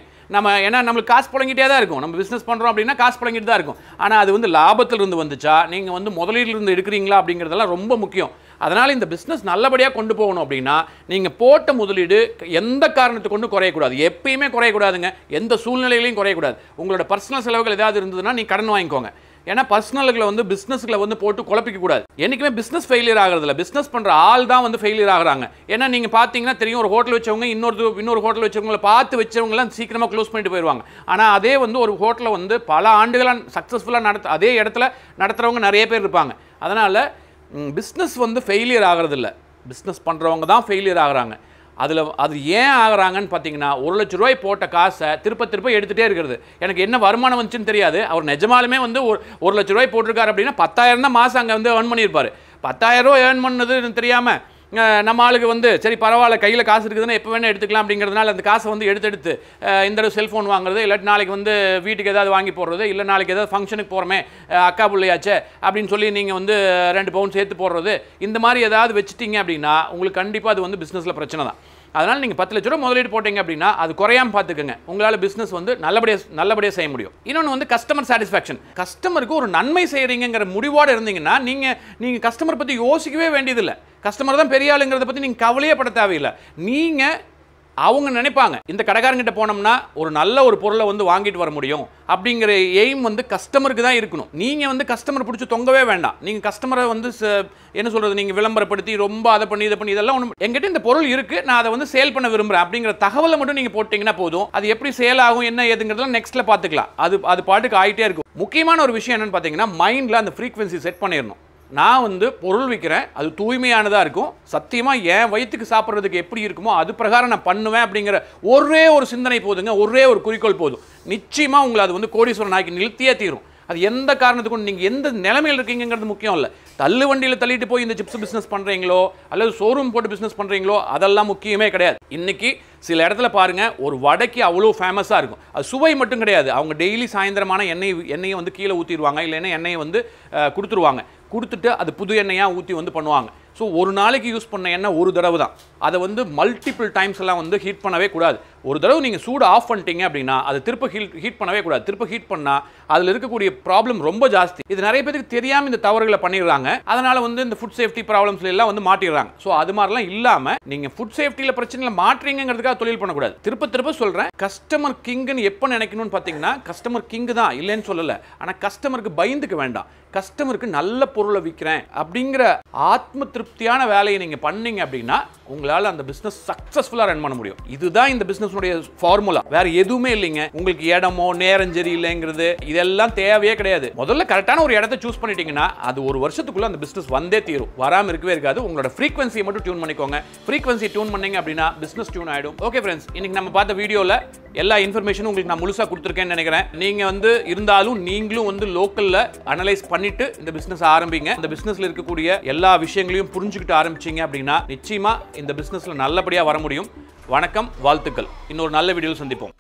ஏன்னா நம்மளுக்கு காசு புழங்கிட்டே தான் இருக்கும், நம்ம பிஸ்னஸ் பண்ணுறோம் அப்படின்னா காசு புழங்கிட்டு தான் இருக்கும். ஆனால் அது வந்து லாபத்திலிருந்து வந்துச்சா, நீங்கள் வந்து முதலீட்டிலிருந்து எடுக்கிறீங்களா அப்படிங்கிறதெல்லாம் ரொம்ப முக்கியம். அதனால் இந்த பிஸ்னஸ் நல்லபடியாக கொண்டு போகணும் அப்படின்னா நீங்கள் போட்ட முதலீடு எந்த காரணத்தை கொண்டு குறையக்கூடாது, எப்பயுமே குறையக்கூடாதுங்க, எந்த சூழ்நிலையிலையும் குறையக்கூடாது. உங்களோட பர்சனல் செலவுகள் ஏதாவது இருந்ததுன்னா நீங்கள் கடன் வாங்கிக்கோங்க. ஏன்னா பர்சனல்களை வந்து பிஸ்னஸில் வந்து போட்டு குழப்பிக்க கூடாது. என்றைக்குமே பிஸ்னஸ் ஃபெயிலியர் ஆகிறதில்ல, பிஸ்னஸ் பண்ணுற ஆள் தான் வந்து ஃபெயிலியர் ஆகிறாங்க. ஏன்னா நீங்கள் பார்த்தீங்கன்னா தெரியும், ஒரு ஹோட்டல் வச்சவங்க இன்னொரு ஹோட்டல் வச்சவங்களை பார்த்து வச்சவங்களாம் சீக்கிரமாக க்ளோஸ் பண்ணிட்டு போயிடுவாங்க. ஆனால் அதே வந்து ஒரு ஹோட்டலை வந்து பல ஆண்டுகளாக சக்ஸஸ்ஃபுல்லாக அதே இடத்துல நடத்துகிறவங்க நிறைய பேர் இருப்பாங்க. அதனால் பிஸ்னஸ் வந்து ஃபெயிலியர் ஆகிறதில்ல, பிஸ்னஸ் பண்ணுறவங்க தான் ஃபெயிலியர் ஆகிறாங்க. அது ஏன் ஆகுறாங்கன்னு பார்த்தீங்கன்னா 1 லட்ச ரூபாய் போட்ட காசை திருப்ப எடுத்துகிட்டே இருக்கிறது. எனக்கு என்ன வருமானம் வந்துச்சுன்னு தெரியாது. அவர் நிஜமாலுமே வந்து 1 லட்ச ரூபாய் போட்டிருக்காரு அப்படின்னா 10,000 தான் மாதம் அங்கே வந்து ஏர்ன் பண்ணியிருப்பார். 10,000 ரூபா ஏர்ன் பண்ணதுன்னு தெரியாமல் நம்ம ஆளுக்கு வந்து சரி பரவாயில்ல கையில் காசு இருக்குதுன்னா எப்போ வேணால் எடுத்துக்கலாம் அப்படிங்கிறதுனால அந்த காசை வந்து எடுத்து இந்த தடவை செல்ஃபோன் வாங்குறது, இல்லாட்டி நாளைக்கு வந்து வீட்டுக்கு ஏதாவது வாங்கி போடுறது, இல்லை நாளைக்கு ஏதாவது ஃபங்க்ஷனுக்கு போகிறோமே அக்கா பிள்ளையாச்சே அப்படின்னு சொல்லி நீங்கள் வந்து 2 பவுன் சேர்த்து போடுறது, இந்த மாதிரி ஏதாவது வச்சுட்டிங்க அப்படின்னா உங்களுக்கு கண்டிப்பாக அது வந்து பிஸ்னஸில் பிரச்சனை தான். அதனால் நீங்கள் 10 லட்ச ரூபா முதலீடு போட்டீங்க அப்படின்னா அது குறையாமல் பார்த்துக்கோங்க, உங்களால் பிஸ்னஸ் வந்து நல்லபடியாக செய்ய முடியும். இன்னொன்று வந்து கஸ்டமர் சாட்டிஸ்ஃபேக்ஷன். கஸ்டமருக்கு ஒரு நன்மை செய்கிறீங்கிற முடிவோடு இருந்தீங்கன்னா நீங்கள் கஸ்டமர் பற்றி யோசிக்கவே வேண்டியதில்லை. கஸ்டமர் தான் பெரிய ஆளுங்கிறத பற்றி நீங்கள் கவலையே பட தேவையில்லை. நீங்கள் அவங்க நினைப்பாங்க இந்த கடைக்காரங்கிட்ட போனோம்னா ஒரு நல்ல ஒரு பொருளை வந்து வாங்கிட்டு வர முடியும் அப்படிங்கிற எய்ம் வந்து கஸ்டமருக்கு தான் இருக்கணும். நீங்கள் வந்து கஸ்டமர் பிடிச்சி தொங்கவே வேண்டாம். நீங்கள் கஸ்டமரை வந்து என்ன சொல்கிறது, நீங்கள் விளம்பரப்படுத்தி ரொம்ப அதை பண்ணி இதை பண்ணி இதெல்லாம் ஒன்று, என்கிட்ட இந்த பொருள் இருக்குது நான் அதை வந்து சேல் பண்ண விரும்புகிறேன் அப்படிங்கிற தகவலை மட்டும் நீங்கள் போட்டிங்கன்னா போதும். அது எப்படி சேல் ஆகும் என்ன ஏதுங்கிறதுலாம் நெக்ஸ்ட்டில் பார்த்துக்கலாம். அது பாட்டுக்கு ஆகிட்டே இருக்கும். முக்கியமான ஒரு விஷயம் என்னென்னு பார்த்தீங்கன்னா மைண்டில் அந்த ஃப்ரீக்வன்சி செட் பண்ணிடணும். நான் வந்து பொருள் விற்கிறேன், அது தூய்மையானதாக இருக்கும், சத்தியமாக என் வயிற்றுக்கு சாப்பிட்றதுக்கு எப்படி இருக்குமோ அது பிரகாரம் நான் பண்ணுவேன் அப்படிங்கிற ஒரே ஒரு சிந்தனை போதுங்க, ஒரே ஒரு குறிக்கோள் போதும். நிச்சயமாக உங்களை அது வந்து கோடீஸ்வரன் ஆக்கி நிறுத்தியே தீரும். அது எந்த காரணத்துக்கும் நீங்கள் எந்த நிலைமையில் இருக்கீங்கிறது முக்கியம் இல்லை. தள்ளு வண்டியில் தள்ளிட்டு போய் இந்த சிப்ஸ் பிஸ்னஸ் பண்ணுறீங்களோ அல்லது ஷோரூம் போட்டு பிஸ்னஸ் பண்ணுறீங்களோ அதெல்லாம் முக்கியமே கிடையாது. இன்றைக்கி சில இடத்துல பாருங்கள், ஒரு வடைக்கு அவ்வளோ ஃபேமஸாக இருக்கும். அது சுவை மட்டும் கிடையாது, அவங்க டெய்லி சாயந்தரமான எண்ணெயை வந்து கீழே ஊற்றிடுவாங்க, இல்லைன்னா எண்ணெயை வந்து கொடுத்துட்டு அது புது எண்ணெயாக ஊற்றி வந்து பண்ணுவாங்க. ஸோ ஒரு நாளைக்கு யூஸ் பண்ண எண்ணெய் ஒரு தடவை தான், அதை வந்து மல்டிபிள் டைம்ஸ் எல்லாம் வந்து ஹீட் பண்ணவே கூடாது. ஒரு தடவை நீங்கள் சூடு ஆஃப் பண்ணிட்டீங்க அப்படின்னா அது திருப்ப ஹீட் பண்ணவே கூடாது. திருப்ப ஹீட் பண்ணால் அதில் இருக்கக்கூடிய ப்ராப்ளம் ரொம்ப ஜாஸ்தி. இது நிறைய பேருக்கு தெரியாமல் இந்த தவறுகளை பண்ணிடுறாங்க. அதனால் வந்து இந்த ஃபுட் சேஃப்டி ப்ராப்ளம்ஸ்ல எல்லாம் வந்து மாட்டிடுறாங்க. ஸோ அது மாதிரிலாம் இல்லாமல் நீங்கள் ஃபுட் சேஃப்டியில் பிரச்சனையில் மாற்றீங்கிறதுக்காக தொழில் பண்ணக்கூடாது. திருப்ப சொல்கிறேன், கஸ்டமர் கிங்னு எப்போ நினைக்கணும்னு பார்த்தீங்கன்னா, கஸ்டமர் கிங் தான், இல்லைன்னு சொல்லலை. ஆனால் கஸ்டமருக்கு பயந்துக்க வேண்டாம். கஸ்டமருக்கு நல்ல பொருளை விற்கிறேன் அப்படிங்கிற ஆத்ம திருப்தியான வேலையை நீங்கள் பண்ணீங்க அப்படின்னா உங்களால் அந்த பிஸ்னஸ் சக்ஸஸ்ஃபுல்லாக ரன் பண்ண முடியும். இதுதான் இந்த பிஸ்னஸுடைய ஃபார்முலா, வேற எதுவுமே இல்லைங்க. உங்களுக்கு இடமோ நேரம் சரியில்லைங்கிறது இதெல்லாம் தேவையே கிடையாது. முதல்ல கரெக்டான ஒரு இடத்த சூஸ் பண்ணிட்டீங்கன்னா அது ஒரு வருஷத்துக்குள்ள அந்த பிஸ்னஸ் வந்தே தீரும், வராமல் இருக்கவே இருக்காது. உங்களோட ஃப்ரீக்வன்சியை மட்டும் டியூன் பண்ணிக்கோங்க. ஃப்ரீக்வன்சி டியூன் பண்ணீங்க அப்படின்னா பிஸ்னஸ் டியூன் ஆகிடும். ஓகே ஃப்ரெண்ட்ஸ், இன்னைக்கு நம்ம பார்த்த வீடியோவில் எல்லா இன்ஃபர்மேஷனும் உங்களுக்கு நான் முழுசாக கொடுத்துருக்கேன்னு நினைக்கிறேன். நீங்கள் வந்து இருந்தாலும் நீங்களும் வந்து லோக்கலில் அனலைஸ் பண்ணிட்டு இந்த பிஸ்னஸ் ஆரம்பிங்க. இந்த பிஸ்னஸில் இருக்கக்கூடிய எல்லா விஷயங்களையும் புரிஞ்சுக்கிட்டு ஆரம்பிச்சிங்க அப்படின்னா நிச்சயமாக இந்த பிஸ்னஸில் நல்லபடியாக வர முடியும். வணக்கம், வாழ்த்துக்கள். இன்னொரு நல்ல வீடியோவில் சந்திப்போம்.